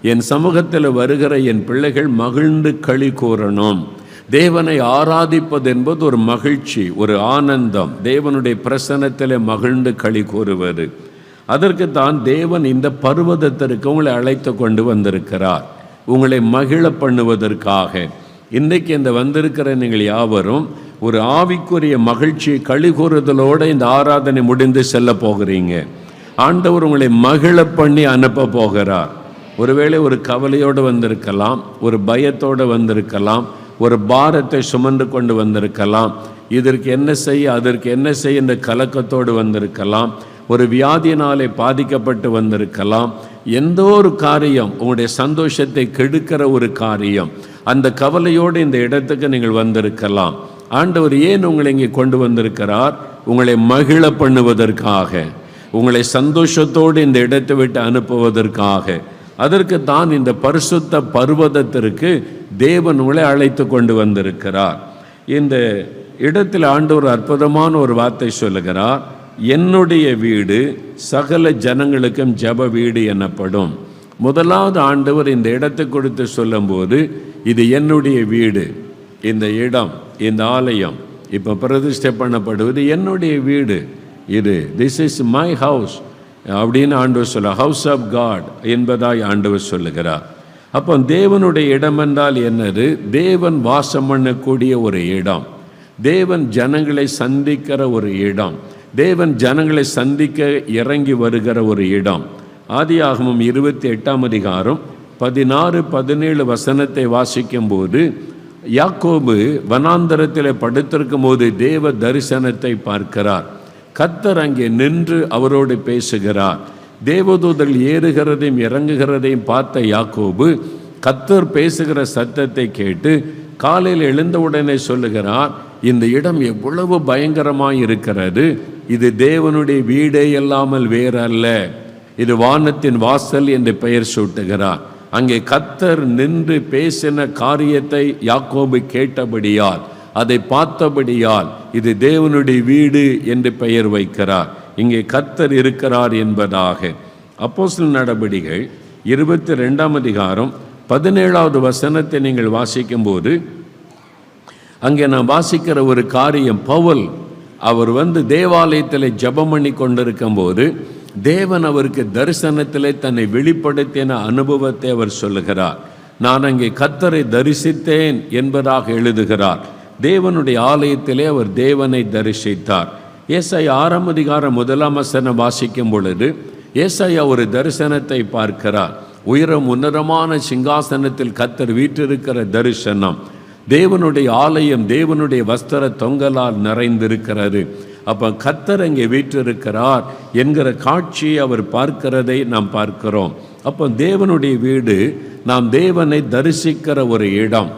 என் சமூகத்தில் வருகிற என் பிள்ளைகள் மகிழ்ந்து களி கூறணும். தேவனை ஆராதிப்பது என்பது ஒரு மகிழ்ச்சி, ஒரு ஆனந்தம். தேவனுடைய பிரசன்னத்தில் மகிழ்ந்து களி கூறுவது. அதற்கு தான் தேவன் இந்த பர்வதத்திற்கு உங்களை அழைத்து கொண்டு வந்திருக்கிறார், உங்களை மகிழ பண்ணுவதற்காக. இன்றைக்கு இந்த வந்திருக்கிற நீங்கள் யாவரும் ஒரு ஆவிக்குரிய மகிழ்ச்சி களி கூறுதலோடு இந்த ஆராதனை முடிந்து செல்ல போகிறீங்க. ஆண்டவர் உங்களை மகிழ பண்ணி அனுப்ப போகிறார். ஒருவேளை ஒரு கவலையோடு வந்திருக்கலாம், ஒரு பயத்தோடு வந்திருக்கலாம், ஒரு பாரத்தை சுமந்து கொண்டு வந்திருக்கலாம், இதற்கு என்ன செய்ய அதற்கு என்ன செய்ய என்ற கலக்கத்தோடு வந்திருக்கலாம், ஒரு வியாதியினாலே பாதிக்கப்பட்டு வந்திருக்கலாம். எந்த ஒரு காரியம் உங்களுடைய சந்தோஷத்தை கெடுக்கிற ஒரு காரியம், அந்த கவலையோடு இந்த இடத்துக்கு நீங்கள் வந்திருக்கலாம். ஆண்டவர் ஏன் உங்களை இங்கே கொண்டு வந்திருக்கிறார்? உங்களை மகிழ பண்ணுவதற்காக, உங்களை சந்தோஷத்தோடு இந்த இடத்தை விட்டு அனுப்புவதற்காக. அதற்கு தான் இந்த பரிசுத்த பர்வதத்திற்கு தேவன் உங்களை அழைத்து கொண்டு வந்திருக்கிறார். இந்த இடத்தில் ஆண்டவர் அற்புதமான ஒரு வார்த்தை சொல்லுகிறார், என்னுடைய வீடு சகல ஜனங்களுக்கும் ஜெப வீடு எனப்படும். முதலாவது ஆண்டவர் இந்த இடத்தை கொடுத்து சொல்லும்போது, இது என்னுடைய வீடு, இந்த இடம், இந்த ஆலயம் இப்போ பிரதிஷ்டை பண்ணப்படுவது என்னுடைய வீடு, இது திஸ் இஸ் மை ஹவுஸ் அப்படின்னு ஆண்டவர் சொல்ல, ஹவுஸ் ஆஃப் காட் என்பதாய் ஆண்டவர் சொல்லுகிறார். அப்போ தேவனுடைய இடம் என்றால் என்னது? தேவன் வாசம் பண்ணக்கூடிய ஒரு இடம், தேவன் ஜனங்களை சந்திக்கிற ஒரு இடம், தேவன் ஜனங்களை சந்திக்க இறங்கி வருகிற ஒரு இடம். ஆதியாகமம் 28ஆம் அதிகாரம் 16-17 வசனத்தை வாசிக்கும் போது, யாக்கோபு வனாந்தரத்தில் படுத்திருக்கும் போது தேவ தரிசனத்தை பார்க்கிறார். கர்த்தர் அங்கே நின்று அவரோடு பேசுகிறார். தேவதூதர்கள் ஏறுகிறதையும் இறங்குகிறதையும் பார்த்த யாக்கோபு கர்த்தர் பேசுகிற சத்தத்தை கேட்டு காலையில் எழுந்தவுடனே சொல்லுகிறார், இந்த இடம் எவ்வளவு பயங்கரமாய் இருக்கிறது, இது தேவனுடைய வீடே இல்லாமல் வேறல்ல, இது வானத்தின் வாசல் என்று பெயர் சூட்டுகிறார். அங்கே கர்த்தர் நின்று பேசின காரியத்தை யாக்கோபு கேட்டபடியால், அதை பார்த்தபடியால் இது தேவனுடைய வீடு என்று பெயர் வைக்கிறார். இங்கே கர்த்தர் இருக்கிறார் என்பதாக. அப்போஸ்தலர் நடபடிகள் 22ஆம் அதிகாரம் 17வது வசனத்தை நீங்கள் வாசிக்கும்போது, அங்கே நான் வாசிக்கிற ஒரு காரியம், பவுல் அவர் தேவாலயத்தில் ஜெபம் பண்ணி கொண்டிருக்கும் போது தேவன் அவருக்கு தரிசனத்திலே தன்னை வெளிப்படுத்தின அனுபவத்தை அவர் சொல்லுகிறார். நான் அங்கே கர்த்தரை தரிசித்தேன் என்பதாக எழுதுகிறார். தேவனுடைய ஆலயத்திலே அவர் தேவனை தரிசித்தார். ஏசாயா 6ஆம் அதிகாரம் 1ஆம் வசனம் வாசிக்கும் பொழுது ஏசாயா ஒரு தரிசனத்தை பார்க்கிறார். உயரம் உன்னதமான சிங்காசனத்தில் கர்த்தர் வீற்றிருக்கிற தரிசனம். தேவனுடைய ஆலயம் தேவனுடைய வஸ்திர தொங்கலால் நிறைந்திருக்கிறது. அப்போ கர்த்தர் அங்கே வீற்றிருக்கிறார் என்கிற காட்சியை அவர் பார்க்கிறதை நாம் பார்க்கிறோம். அப்போ தேவனுடைய வீடு நாம் தேவனை தரிசிக்கிற ஒரு இடம்,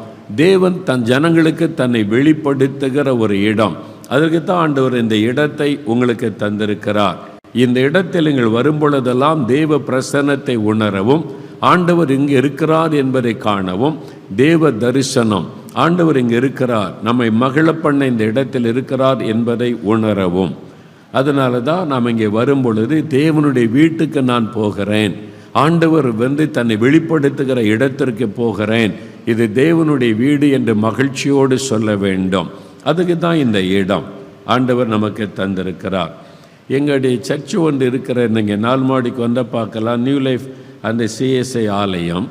தேவன் தன் ஜனங்களுக்கு தன்னை வெளிப்படுத்துகிற ஒரு இடம். அதற்குத்தான் ஆண்டவர் இந்த இடத்தை உங்களுக்கு தந்திருக்கிறார். இந்த இடத்தில் நீங்கள் வரும்பொழுதெல்லாம் தேவ பிரசன்னத்தை உணரவும், ஆண்டவர் இங்கே இருக்கிறார் என்பதை காணவும், தேவ தரிசனம், ஆண்டவர் இங்கே இருக்கிறார், நம்மை மகிழ பண்ண இந்த இடத்தில் இருக்கிறார் என்பதை உணரவும். அதனால தான் நாம் இங்கே வரும்பொழுது தேவனுடைய வீட்டுக்கு நான் போகிறேன், ஆண்டவர் தன்னை வெளிப்படுத்துகிற இடத்திற்கு போகிறேன், இது தேவனுடைய வீடு என்று மகிழ்ச்சியோடு சொல்ல வேண்டும். அதுக்கு தான் இந்த இடம் ஆண்டவர் நமக்கு தந்திருக்கிறார். எங்களுடைய சர்ச்சு ஒன்று இருக்கிற, நீங்கள் நால்மாடிக்கு பார்க்கலாம், நியூ லைஃப் அந்த சிஎஸ்ஐ ஆலயம்.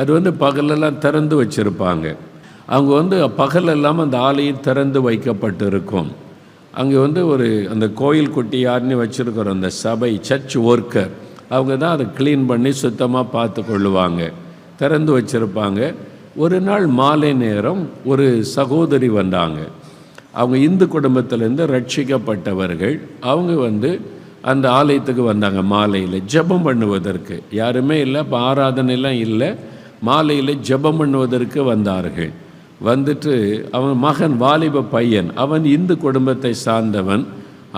அது பகலெல்லாம் திறந்து வச்சுருப்பாங்க. அவங்க பகலெல்லாம் அந்த ஆலயம் திறந்து வைக்கப்பட்டு இருக்கும். அங்கே ஒரு அந்த கோயில் குட்டியார்னு வச்சுருக்கிறோம், அந்த சபை சர்ச் ஒர்க்கர், அவங்க தான் அதை க்ளீன் பண்ணி சுத்தமாக பார்த்து கொள்ளுவாங்க, திறந்து வச்சுருப்பாங்க. ஒரு நாள் மாலை நேரம் ஒரு சகோதரி வந்தாங்க. அவங்க இந்து குடும்பத்திலேருந்து ரட்சிக்கப்பட்டவர்கள். அவங்க அந்த ஆலயத்துக்கு வந்தாங்க மாலையில் ஜெபம் பண்ணுவதற்கு. யாருமே இல்லை, இப்போ ஆராதனைலாம் இல்லை, மாலையில் ஜெபம் பண்ணுவதற்கு வந்தார்கள். வந்துட்டு அவன் மகன் வாலிப பையன், அவன் இந்து குடும்பத்தை சார்ந்தவன்,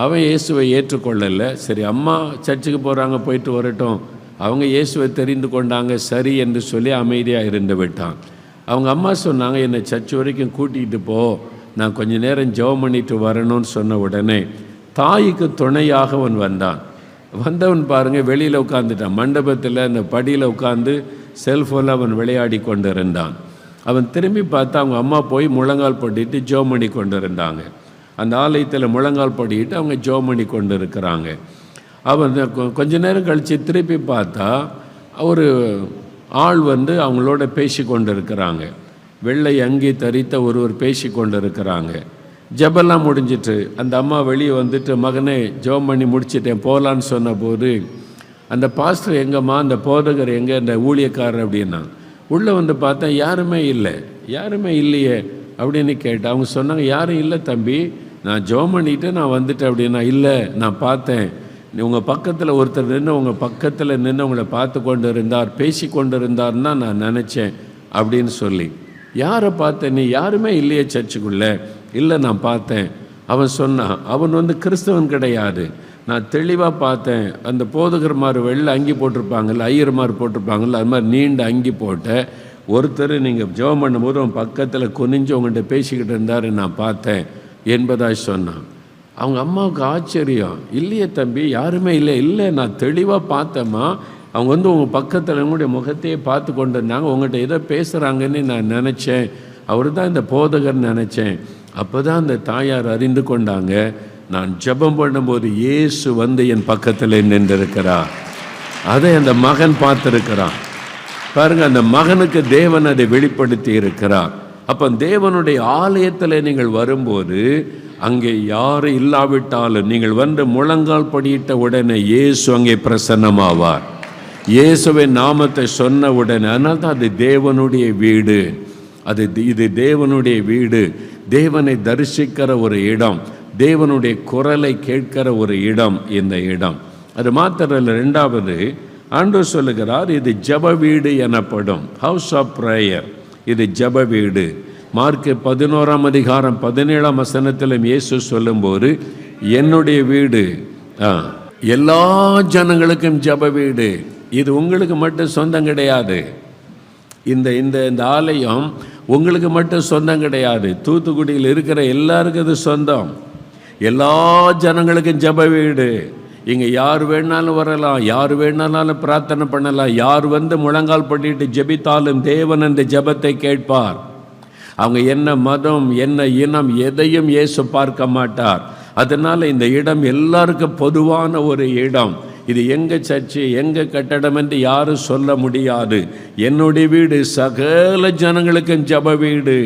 அவன் இயேசுவை ஏற்றுக்கொள்ளலை. சரி, அம்மா சர்ச்சுக்கு போகிறாங்க, போயிட்டு வரட்டும், அவங்க இயேசுவை தெரிந்து கொண்டாங்க, சரி என்று சொல்லி அமைதியாக இருந்து விட்டான். அவங்க அம்மா சொன்னாங்க, என்னை சர்ச்சு வரைக்கும் கூட்டிகிட்டு போ, நான் கொஞ்ச நேரம் ஜெபம் பண்ணிட்டு வரணும்னு சொன்ன உடனே தாய்க்கு துணையாக அவன் வந்தான். வந்தவன் பாருங்கள் வெளியில் உட்காந்துட்டான், மண்டபத்தில் அந்த படியில் உட்காந்து செல்ஃபோனில் அவன் விளையாடி கொண்டு இருந்தான். அவன் திரும்பி பார்த்தா அவங்க அம்மா போய் முழங்கால் படிட்டு ஜெபம் பண்ணி கொண்டு இருந்தாங்க. அந்த ஆலயத்தில் முழங்கால் படிட்டு அவங்க ஜெபம் பண்ணி கொண்டு இருக்கிறாங்க. அவன் கொஞ்ச நேரம் கழித்து திருப்பி பார்த்தா ஒரு ஆள் அவங்களோட பேசி கொண்டு இருக்கிறாங்க. வெள்ளை அங்கி தரித்த ஒருவர் பேசி கொண்டு இருக்கிறாங்க. ஜெபெல்லாம் முடிஞ்சிட்டு அந்த அம்மா வெளியே வந்துட்டு, மகனே ஜெபம் பண்ணி முடிச்சிட்டேன் போகலான்னு சொன்னபோது, அந்த பாஸ்டர் எங்கம்மா, அந்த போதகர் எங்கே, அந்த ஊழியக்காரர் அப்படின்னா, உள்ளே பார்த்தா யாருமே இல்லையே அப்படின்னு கேட்டேன். அவங்க சொன்னாங்க, யாரும் இல்லை தம்பி, நான் ஜெபம் பண்ணிவிட்டு நான் வந்துட்டேன் அப்படின்னா. இல்லை, நான் பார்த்தேன், உங்கள் பக்கத்தில் ஒருத்தர் நின்று உங்கள் பக்கத்தில் நின்று உங்களை பார்த்து கொண்டு இருந்தார், பேசி கொண்டு இருந்தார்னா நான் நினச்சேன் அப்படின்னு சொல்லி. யாரை பார்த்தேன், நீ யாருமே இல்லையே சர்ச்சுக்குள்ளே? இல்லை, நான் பார்த்தேன். அவன் சொன்னான், அவன் கிறிஸ்தவன் கிடையாது, நான் தெளிவாக பார்த்தேன். அந்த போதகர்மார் வெள்ளை அங்கி போட்டிருப்பாங்கல்ல, ஐயர்மார் போட்டிருப்பாங்கல்ல, அது மாதிரி நீண்ட அங்கி போட்ட ஒருத்தர் நீங்கள் ஜெபம் பண்ணும்போது அவன் பக்கத்தில் குனிஞ்சு உங்கள்கிட்ட பேசிக்கிட்டு இருந்தார், நான் பார்த்தேன் என்பதாக சொன்னான். அவங்க அம்மாவுக்கு ஆச்சரியம். இல்லையே தம்பி, யாருமே இல்லை, நான் தெளிவாக பார்த்தேம்மா, அவங்க உங்கள் பக்கத்தில் உங்களுடைய முகத்தையே பார்த்து கொண்டு இருந்தாங்க, உங்கள்கிட்ட எதோ பேசுகிறாங்கன்னு நான் நினச்சேன், அவர் தான் இந்த போதகர் நினச்சேன். அப்போ தான் அந்த தாயார் அறிந்து கொண்டாங்க, நான் ஜெபம் பண்ணும்போது இயேசு என் பக்கத்தில் நின்றிருக்கிறார். அதை அந்த மகன் பார்த்துருக்கிறான். பாருங்கள், அந்த மகனுக்கு தேவன் அதை வெளிப்படுத்தி இருக்கிறார். அப்போ தேவனுடைய ஆலயத்தில் நீங்கள் வரும்போது அங்கே யார் இல்லாவிட்டாலும் நீங்கள் முழங்கால் படியிட்ட உடனே இயேசு அங்கே பிரசன்னமாவார். இயேசுவின் நாமத்தை சொன்ன உடனே, அதனால தான் அது தேவனுடைய வீடு. இது தேவனுடைய வீடு, தேவனை தரிசிக்கிற ஒரு இடம், தேவனுடைய குரலை கேட்கிற ஒரு இடம் இந்த இடம். அது மாத்திரம். ரெண்டாவது, ஆண்டவர் சொல்லுகிறார், இது ஜெப வீடு எனப்படும், ஹவுஸ் ஆஃப் ப்ரேயர். இது ஜெப வீடு. மார்க்கு 11ஆம் அதிகாரம் 17ஆம் வசனத்திலும் இயேசு சொல்லும்போது, என்னுடைய வீடு எல்லா ஜனங்களுக்கும் ஜெப வீடு. இது உங்களுக்கு மட்டும் சொந்தம் கிடையாது. இந்த இந்த இந்த ஆலயம் உங்களுக்கு மட்டும் சொந்தம் கிடையாது. தூத்துக்குடியில் இருக்கிற எல்லாருக்கும் இது சொந்தம். எல்லா ஜனங்களுக்கும் ஜெப வீடு. இங்கே யார் வேணாலும் வரலாம், யார் வேணாலும் பிரார்த்தனை பண்ணலாம், யார் முழங்கால் பண்ணிட்டு ஜெபித்தாலும் தேவன் அந்த ஜெபத்தை கேட்பார். அவங்க என்ன மதம், என்ன இனம், எதையும் இயேசு பார்க்க மாட்டார். அதனால் இந்த இடம் எல்லாருக்கும் பொதுவான ஒரு இடம். இது எங்கள் சர்ச்சு, எங்கள் கட்டடம் என்று யாரும் சொல்ல முடியாது. என்னுடைய வீடு சகல ஜனங்களுக்கும் ஜெப வீடு.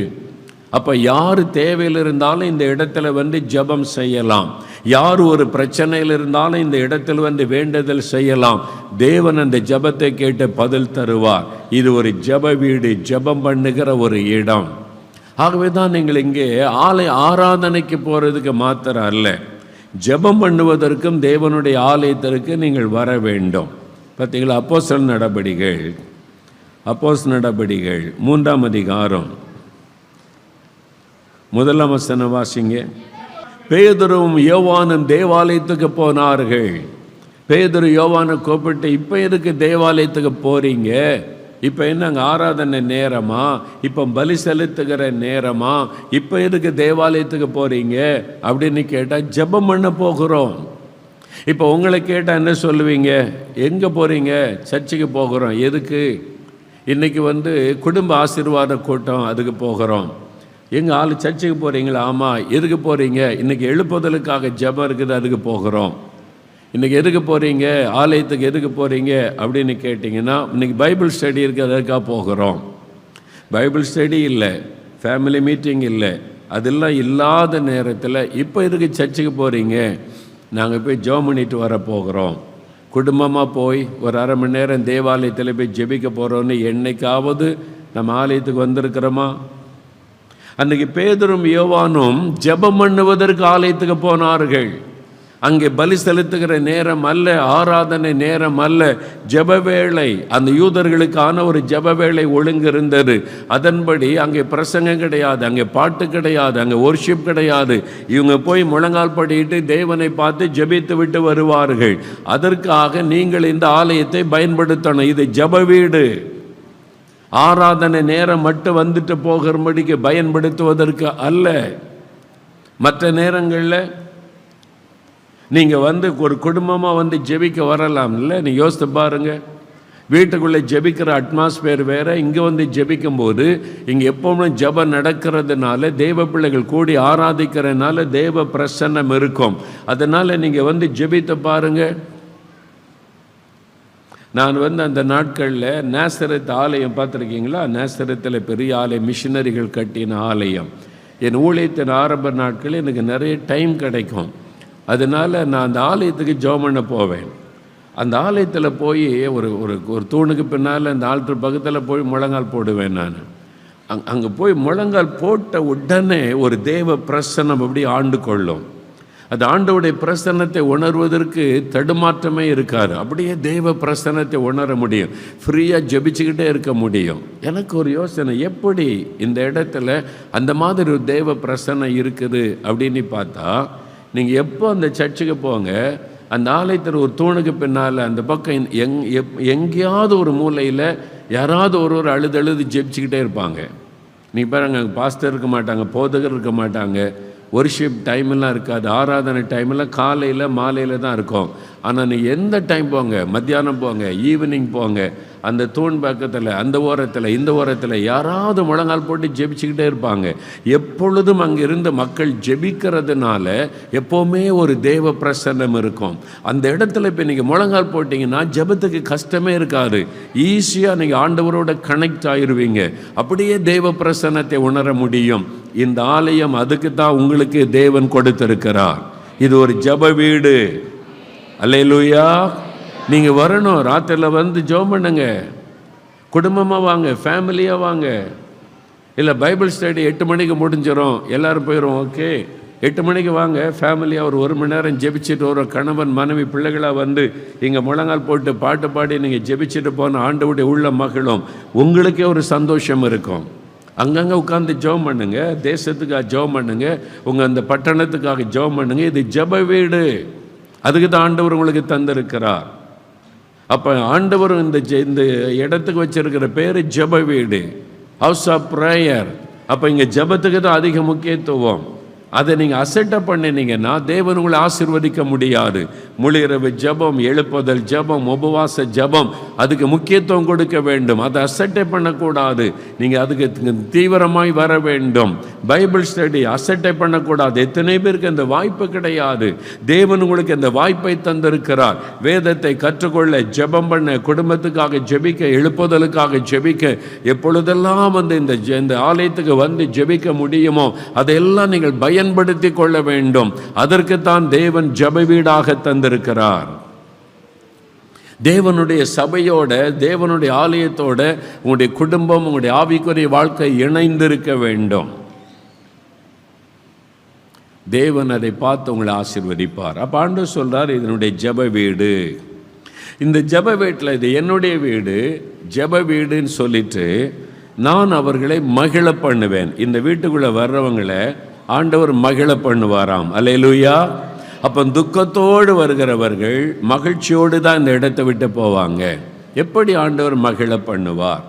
அப்போ யார் தேவையில் இருந்தாலும் இந்த இடத்துல ஜெபம் செய்யலாம். யார் ஒரு பிரச்சனையில் இருந்தாலும் இந்த இடத்துல வேண்டுதல் செய்யலாம். தேவன் அந்த ஜெபத்தை கேட்டு பதில் தருவார். இது ஒரு ஜெப வீடு, ஜெபம் பண்ணுகிற ஒரு இடம். ஆகவே தான் நீங்கள் இங்கே ஆலய ஆராதனைக்கு போகிறதுக்கு மாத்திரம் அல்ல, ஜெபம் பண்ணுவதற்கும் தேவனுடைய ஆலயத்திற்கு நீங்கள் வர வேண்டும். பார்த்தீங்களா? அப்போஸ்தலர் நடபடிகள் 3ஆம் அதிகாரம் 1ஆம் வசனம் வாசிங்க. பேதுருவும் யோவானும் தேவாலயத்துக்கு போனார்கள். பேதுரு யோவானை கூப்பிட்டு, இப்போ எதுக்கு தேவாலயத்துக்கு போகிறீங்க? இப்போ என்னங்க ஆராதனை நேரமா? இப்போ பலி செலுத்துகிற நேரமா? இப்போ எதுக்கு தேவாலயத்துக்கு போகிறீங்க அப்படின்னு கேட்டால், ஜெபம் பண்ண போகிறோம். இப்போ உங்களை கேட்டால் என்ன சொல்லுவீங்க? எங்கே போகிறீங்க? சர்ச்சுக்கு போகிறோம். எதுக்கு? இன்றைக்கி குடும்ப ஆசீர்வாத கூட்டம், அதுக்கு போகிறோம். எங்கள் ஆள் சர்ச்சுக்கு போகிறீங்களா? ஆமாம். எதுக்கு போகிறீங்க? இன்றைக்கி எழுப்புதலுக்காக ஜெபம் இருக்குது, அதுக்கு போகிறோம். இன்றைக்கி எதுக்கு போகிறீங்க? ஆலயத்துக்கு எதுக்கு போகிறீங்க அப்படின்னு கேட்டிங்கன்னா, இன்றைக்கி பைபிள் ஸ்டடி இருக்குது, அதற்காக போகிறோம். பைபிள் ஸ்டடி இல்லை, ஃபேமிலி மீட்டிங் இல்லை, அதெல்லாம் இல்லாத நேரத்தில் இப்போ எதுக்கு சர்ச்சுக்கு போகிறீங்க? நாங்கள் போய் ஜெபம் பண்ணிட்டு வர போகிறோம். குடும்பமாக போய் ஒரு அரை மணி நேரம் தேவாலயத்தில் போய் ஜெபிக்க போகிறோன்னு என்னைக்காவது நம்ம ஆலயத்துக்கு வந்திருக்கிறோமா? அன்றைக்கி பேதுரும் யோவானும் ஜெபம் பண்ணுவதற்கு ஆலயத்துக்கு போனார்கள். அங்கே பலி செலுத்துகிற நேரம் அல்ல, ஆராதனை நேரம் அல்ல, ஜெப வேளை. அந்த யூதர்களுக்கான ஒரு ஜெப வேளை ஒழுங்கு இருந்தது. அதன்படி அங்கே பிரசங்கம் கிடையாது, அங்கே பாட்டு கிடையாது, அங்கே ஒர்ஷிப் கிடையாது. இவங்க போய் முழங்கால் படிட்டு தேவனை பார்த்து ஜெபித்து விட்டு வருவார்கள். அதற்காக நீங்கள் இந்த ஆலயத்தை பயன்படுத்தணும். இது ஜெப வீடு. ஆராதனை நேரம் மட்டும் வந்துட்டு போகிறபடிக்கு பயன்படுத்துவதற்கு அல்ல. மற்ற நேரங்களில் நீங்கள் ஒரு குடும்பமாக ஜெபிக்க வரலாம் இல்லை? நீ யோசித்து பாருங்க. வீட்டுக்குள்ளே ஜெபிக்கிற அட்மாஸ்பியர் வேறு, இங்கே வந்து ஜெபிக்கும்போது இங்கே எப்போவுமே ஜெபம் நடக்கிறதுனால தேவ பிள்ளைகள் கூடி ஆராதிக்கிறதுனால தேவ பிரசன்னம் இருக்கும். அதனால் நீங்கள் வந்து ஜெபித்து பாருங்கள். நான் வந்து அந்த நாட்களில் நேசரத் ஆலயம் பார்த்துருக்கீங்களா? நேசரத்தில் பெரிய ஆலயம், மிஷினரிகள் கட்டின ஆலயம். என் ஊழியத்தின் ஆரம்ப நாட்களில் எனக்கு நிறைய டைம் கிடைக்கும். அதனால் நான் அந்த ஆலயத்துக்கு ஜெபம் பண்ண போவேன். அந்த ஆலயத்தில் போய் ஒரு ஒரு ஒரு தூணுக்கு பின்னால் அந்த ஆல்டர் பக்கத்தில் போய் முழங்கால் போடுவேன். நான் அங்கே போய் முழங்கால் போட்ட உடனே ஒரு தேவ பிரசன்னம் அப்படி ஆண்டு கொள்ளும். அது ஆண்டவுடைய பிரசன்னத்தை உணர்வதற்கு தடுமாற்றமே இருக்காது. அப்படியே தேவ பிரசன்னத்தை உணர முடியும். ஃப்ரீயாக ஜெபிச்சுக்கிட்டே இருக்க முடியும். எனக்கு ஒரு யோசனை, எப்படி இந்த இடத்துல அந்த மாதிரி ஒரு தேவ பிரசன்னம் இருக்குது அப்படின்னு பார்த்தா, நீங்கள் எப்போ அந்த சர்ச்சுக்கு போங்க, அந்த ஆலயத்தில் ஒரு தூணுக்கு பின்னால் அந்த பக்கம் எங்கேயாவது ஒரு மூலையில் யாராவது ஒருவர் அழுது ஜெபிச்சுக்கிட்டே இருப்பாங்க. நீ பாருங்க, அங்கே பாஸ்டர் இருக்க மாட்டாங்க, போதகர் இருக்க மாட்டாங்க, ஒர்ஷிப் டைமெல்லாம் இருக்காது, ஆராதனை டைமெல்லாம் காலையில் மாலையில் தான் இருக்கும். ஆனால் நீ எந்த டைம் போங்க, மத்தியானம் போங்க, ஈவினிங் போங்க, அந்த தூண் பக்கத்தில் அந்த ஓரத்தில் இந்த ஓரத்தில் யாராவது முழங்கால் போட்டு ஜெபிச்சுக்கிட்டே இருப்பாங்க. எப்பொழுதும் அங்கே இருந்து மக்கள் ஜெபிக்கிறதுனால எப்போவுமே ஒரு தேவ பிரசன்னம் இருக்கும். அந்த இடத்துல இப்போ நீங்கள் முழங்கால் போட்டிங்கன்னா ஜெபத்துக்கு கஷ்டமே இருக்காது. ஈஸியாக நீங்கள் ஆண்டவரோட கனெக்ட் ஆகிருவீங்க. அப்படியே தேவ பிரசன்னத்தை உணர முடியும். இந்த ஆலயம் அதுக்கு தான் உங்களுக்கு தேவன் கொடுத்திருக்கிறார். இது ஒரு ஜெப வீடு. அல்லேலூயா. நீங்கள் வரணும், ராத்திரியில் வந்து ஜெபம் பண்ணுங்க. குடும்பமாக வாங்க, ஃபேமிலியாக வாங்க. இல்லை பைபிள் ஸ்டடி 8 மணிக்கு முடிஞ்சிடும், எல்லோரும் போயிடும். ஓகே, 8 மணிக்கு வாங்க, ஃபேமிலியாக ஒரு மணி நேரம் ஜெபிச்சுட்டு ஒரு கணவன் மனைவி பிள்ளைகளாக வந்து இங்கே முழங்கால் போட்டு பாட்டு பாடி நீங்கள் ஜெபிச்சுட்டு போன ஆண்டவருடைய உள்ள மகிழும். உங்களுக்கே ஒரு சந்தோஷம் இருக்கும். அங்கங்கே உட்காந்து ஜெபம் பண்ணுங்க, தேசத்துக்காக ஜெபம் பண்ணுங்க, உங்கள் அந்த பட்டணத்துக்காக ஜெபம் பண்ணுங்க. இது ஜெப வீடு. அதுக்கு தான் ஆண்டவர் உங்களுக்கு தந்திருக்கிறார். அப்போ ஆண்டவர் இந்த இடத்துக்கு வச்சிருக்கிற பேர் ஜெப வீடு, ஹவுஸ் ஆஃப் ப்ரேயர். அப்போ இங்கே ஜெபத்துக்கு தான் அதிக முக்கியத்துவம். அதை நீங்கள் அசெட்டப் பண்ணினீங்கன்னா தேவன் உங்களை ஆசீர்வதிக்க முடியாது. முழிரவு ஜெபம், எழுப்புதல் ஜெபம், உபவாச ஜெபம், அதுக்கு முக்கியத்துவம் கொடுக்க வேண்டும். அதை அசெட்டை பண்ணக்கூடாது. நீங்கள் அதுக்கு தீவிரமாய் வர வேண்டும். பைபிள் ஸ்டடி அசெட்டை பண்ணக்கூடாது. எத்தனை பேருக்கு அந்த வாய்ப்பு கிடையாது. தேவன் உங்களுக்கு அந்த வாய்ப்பை தந்திருக்கிறார். வேதத்தை கற்றுக்கொள்ள, ஜெபம் பண்ண, குடும்பத்துக்காக ஜெபிக்க, எழுப்புதலுக்காக ஜெபிக்க, எப்பொழுதெல்லாம் வந்து இந்த ஆலயத்துக்கு வந்து ஜெபிக்க முடியுமோ அதையெல்லாம் நீங்கள் பயன்படுத்தி கொள்ள வேண்டும். அதற்குத்தான் தேவன் ஜெப வீடாக தந்திருக்கிறார். தேவனுடைய சபையோட, தேவனுடைய ஆலயத்தோட உங்களுடைய குடும்பம், உங்களுடைய ஆவிக்குரிய வாழ்க்கை இணைந்திருக்க வேண்டும். தேவன் அதை பார்த்து உங்களை ஆசீர்வதிப்பார். அப்போ ஆண்டவர் சொல்றார், இதனுடைய ஜெப வீடு. இந்த ஜெப வீட்டில் இது என்னுடைய வீடு, ஜெப வீடுன்னு சொல்லிட்டு நான் அவர்களை மகிழ பண்ணுவேன். இந்த வீட்டுக்குள்ளே வர்றவங்களை ஆண்டவர் மகிழ பண்ணுவாராம். அல்லேலூயா. அப்போ துக்கத்தோடு வருகிறவர்கள் மகிழ்ச்சியோடு தான் இந்த இடத்தை விட்டு போவாங்க. எப்படி ஆண்டவர் மகிழ பண்ணுவார்?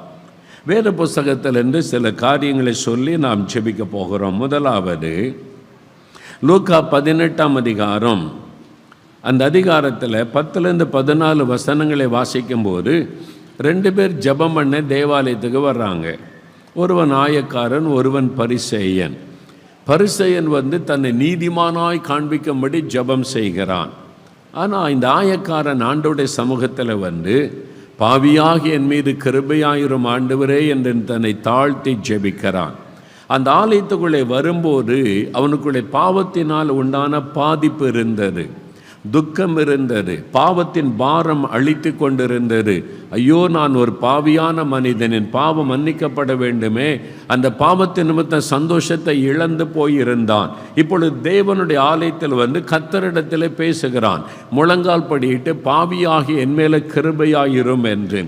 வேத புஸ்தகத்திலிருந்து சில காரியங்களை சொல்லி நாம் ஜெபிக்க போகிறோம். முதலாவது லூக்கா 18ஆம் அதிகாரம். அந்த அதிகாரத்தில் 10-14 வசனங்களை வாசிக்கும்போது 2 பேர் ஜெபம் பண்ண தேவாலயத்துக்கு வர்றாங்க. ஒருவன் ஆயக்காரன், ஒருவன் பரிசேயன். பரிசேயன் வந்து தன்னை நீதிமானாய் காண்பிக்கும்படி ஜெபம் செய்கிறான். ஆனால் இந்த ஆயக்காரன் ஆண்டவருடைய சமூகத்தில் வந்து, பாவியாகி என் மீது கிருபையாயிரும் ஆண்டவரே என்று தன்னை தாழ்த்தி ஜெபிக்கிறான். அந்த ஆலயத்துக்குள்ளே வரும்போது அவனுக்குள்ளே பாவத்தினால் உண்டான பாதிப்பு இருந்தது, துக்கம் இருந்தது, பாவத்தின் பாரம் அழித்து கொண்டிருந்தது. ஐயோ, நான் ஒரு பாவியான மனிதன், என் பாவம் மன்னிக்கப்பட வேண்டுமே. அந்த பாவத்தின் நிமித்த சந்தோஷத்தை இழந்து போயிருந்தான். இப்பொழுது தேவனுடைய ஆலயத்தில் வந்து கர்த்தரிடத்தில் பேசுகிறான். முழங்கால் படியிட்டு, பாவியாகி என் மேலே கிருபையாயிரும் என்று.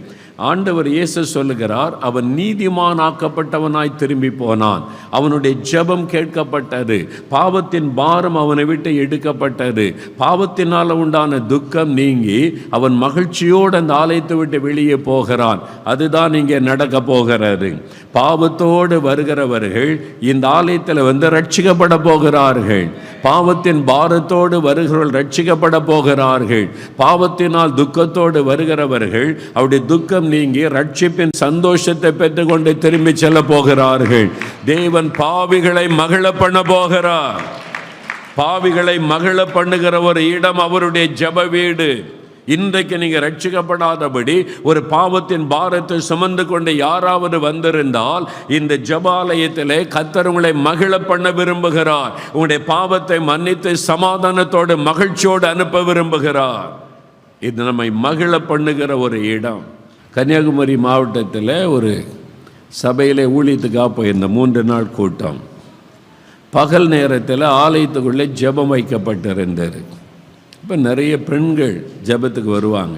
ஆண்டவர் இயேசு சொல்லுகிறார், அவன் நீதிமானாக்கப்பட்டவனாய் திரும்பி போனான். அவனுடைய ஜெபம் கேட்கப்பட்டது. பாவத்தின் பாரம் அவனை விட்டு எடுக்கப்பட்டது. பாவத்தினால் உண்டான துக்கம் நீங்கி அவன் மகிழ்ச்சியோடு அந்த ஆலயத்தை விட்டு வெளியே போகிறான். அதுதான் இங்கே நடக்க போகிறது. பாவத்தோடு வருகிறவர்கள் இந்த ஆலயத்தில் வந்து ரட்சிக்கப்பட போகிறார்கள். பாவத்தின் பாரத்தோடு வருகிறவர்கள் ரட்சிக்கப்பட போகிறார்கள். பாவத்தினால் துக்கத்தோடு வருகிறவர்கள் அவருடைய துக்கம் நீங்கி ரட்சிப்பின் சந்தோஷத்தை பெற்றுக்கொண்டு திரும்பி செல்ல போகிறார்கள். தேவன் பாவிகளை மகிழ பண்ண போகிறார். பாவிகளை மகிழ பண்ணுகிற ஒரு இடம் அவருடைய ஜெப வீடு. இன்றைக்கு நீங்க ரட்சிக்கப்படாதபடி ஒரு பாவத்தின் பாரத்தை சுமந்து கொண்டு யாராவது வந்திருந்தால் இந்த ஜெபாலயத்திலே கர்த்தர் உங்களை மகிழ பண்ண விரும்புகிறார். உங்களுடைய பாவத்தை மன்னித்து சமாதானத்தோடு மகிழ்ச்சியோடு அனுப்ப விரும்புகிறார். இது நம்மை மகிழ பண்ணுகிற ஒரு இடம். கன்னியாகுமரி மாவட்டத்தில் ஒரு சபையிலே ஊழியத்துக்காக போயிருந்த 3 நாள் கூட்டம். பகல் நேரத்தில் ஆலயத்துக்குள்ளே ஜெபம் வைக்கப்பட்டிருந்தது. இப்போ நிறைய பெண்கள் ஜெபத்துக்கு வருவாங்க.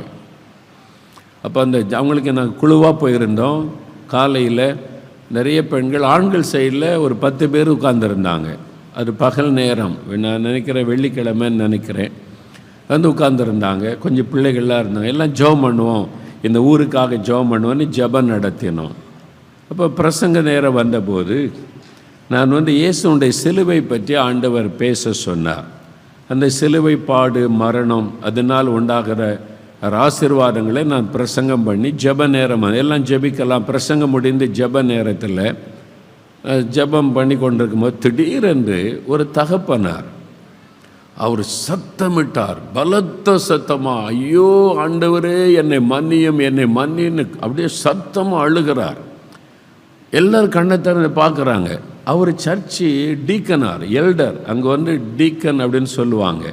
அப்போ அவங்களுக்கு நாங்கள் குழுவாக போயிருந்தோம். காலையில் நிறைய பெண்கள், ஆண்கள் சைடில் ஒரு 10 பேர் உட்கார்ந்துருந்தாங்க. அது பகல் நேரம், நான் நினைக்கிறேன் வெள்ளிக்கிழமைன்னு நினைக்கிறேன். வந்து உட்கார்ந்துருந்தாங்க. கொஞ்சம் பிள்ளைகள்லாம் இருந்தாங்க. எல்லாம் ஜெபம் பண்ணுவோம், இந்த ஊருக்காக ஜெபம் பண்ணுவோன்னு ஜெபம் நடத்தினோம். அப்போ பிரசங்க நேரம் வந்தபோது நான் வந்து இயேசுனுடைய சிலுவை பற்றி ஆண்டவர் பேச சொன்னார். அந்த சிலுவை பாடு, மரணம், அதனால் உண்டாகிற ஆசீர்வாதங்களை நான் பிரசங்கம் பண்ணி ஜெப நேரம் எல்லாம் ஜெபிக்கலாம். பிரசங்கம் முடிந்து ஜெப நேரத்தில் ஜெபம் பண்ணி கொண்டிருக்கும்போது திடீரென்று ஒரு தகப்பனார் அவர் சத்தமிட்டார். பலத்த சத்தமா, ஐயோ ஆண்டவரே என்னை மன்னியும், என்னை மன்னின்னு அப்படியே சத்தமாக அழுகிறார். எல்லோரும் கண்ணை திறந்து பார்க்குறாங்க. அவர் சர்ச்சு டீக்கனார், எல்டர். அங்கே வந்து டீக்கன் அப்படின்னு சொல்லுவாங்க.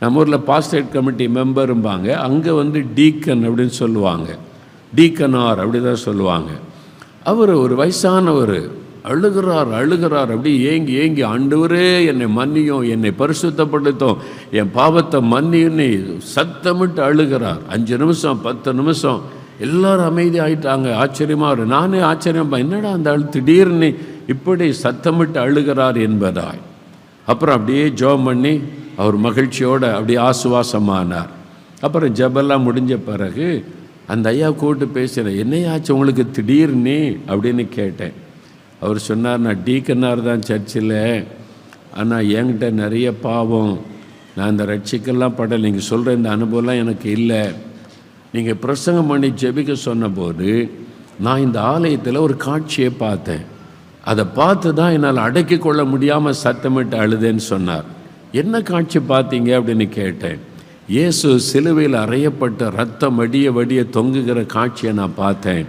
நம்ம ஊரில் பாஸ்டேட் கமிட்டி மெம்பரும்பாங்க, அங்கே வந்து டீக்கன் அப்படின்னு சொல்லுவாங்க. டீக்கனார் அப்படி தான் சொல்லுவாங்க. அவர் ஒரு வயசானவர் அழுகிறார். அப்படி ஏங்கி ஆண்டவரே என்னை மன்னியும், என்னை பரிசுத்தப்படுத்தும், என் பாவத்தை மன்னியுன்னு சத்தமிட்டு அழுகிறார். 5 நிமிஷம் 10 நிமிஷம் எல்லாரும் அமைதி ஆகிட்டாங்க. ஆச்சரியமாக, நானே ஆச்சரியமா, என்னடா அந்த திடீர்னு இப்படி சத்தமிட்டு அழுகிறார் என்பதாய். அப்புறம் அப்படியே ஜெபம் பண்ணி அவர் மகிழ்ச்சியோடு அப்படியே ஆசுவாசமானார். அப்புறம் ஜெபெல்லாம் முடிஞ்ச பிறகு அந்த ஐயா கூப்பிட்டு பேசுகிறேன், என்னையாச்சு உங்களுக்கு திடீர்னு அப்படின்னு கேட்டேன். அவர் சொன்னார், நான் டீக்கனார் தான் சர்ச்சில், ஆனால் என்கிட்ட நிறைய பாவம், நான் இந்த ரட்சிக்கெல்லாம் படலை, நீங்கள் சொல்கிற இந்த அனுபவம்லாம் எனக்கு இல்லை. நீங்கள் பிரசங்கம் பண்ணி ஜெபிக்க சொன்னபோது நான் இந்த ஆலயத்தில் ஒரு காட்சியை பார்த்தேன். அதை பார்த்து தான் என்னால் அடக்கி கொள்ள முடியாமல் சத்தமிட்டு அழுதேன்னு சொன்னார். என்ன காட்சி பார்த்தீங்க அப்படின்னு கேட்டேன். இயேசு சிலுவையில் அறையப்பட்ட ரத்தம் வடிய தொங்குகிற காட்சியை நான் பார்த்தேன்.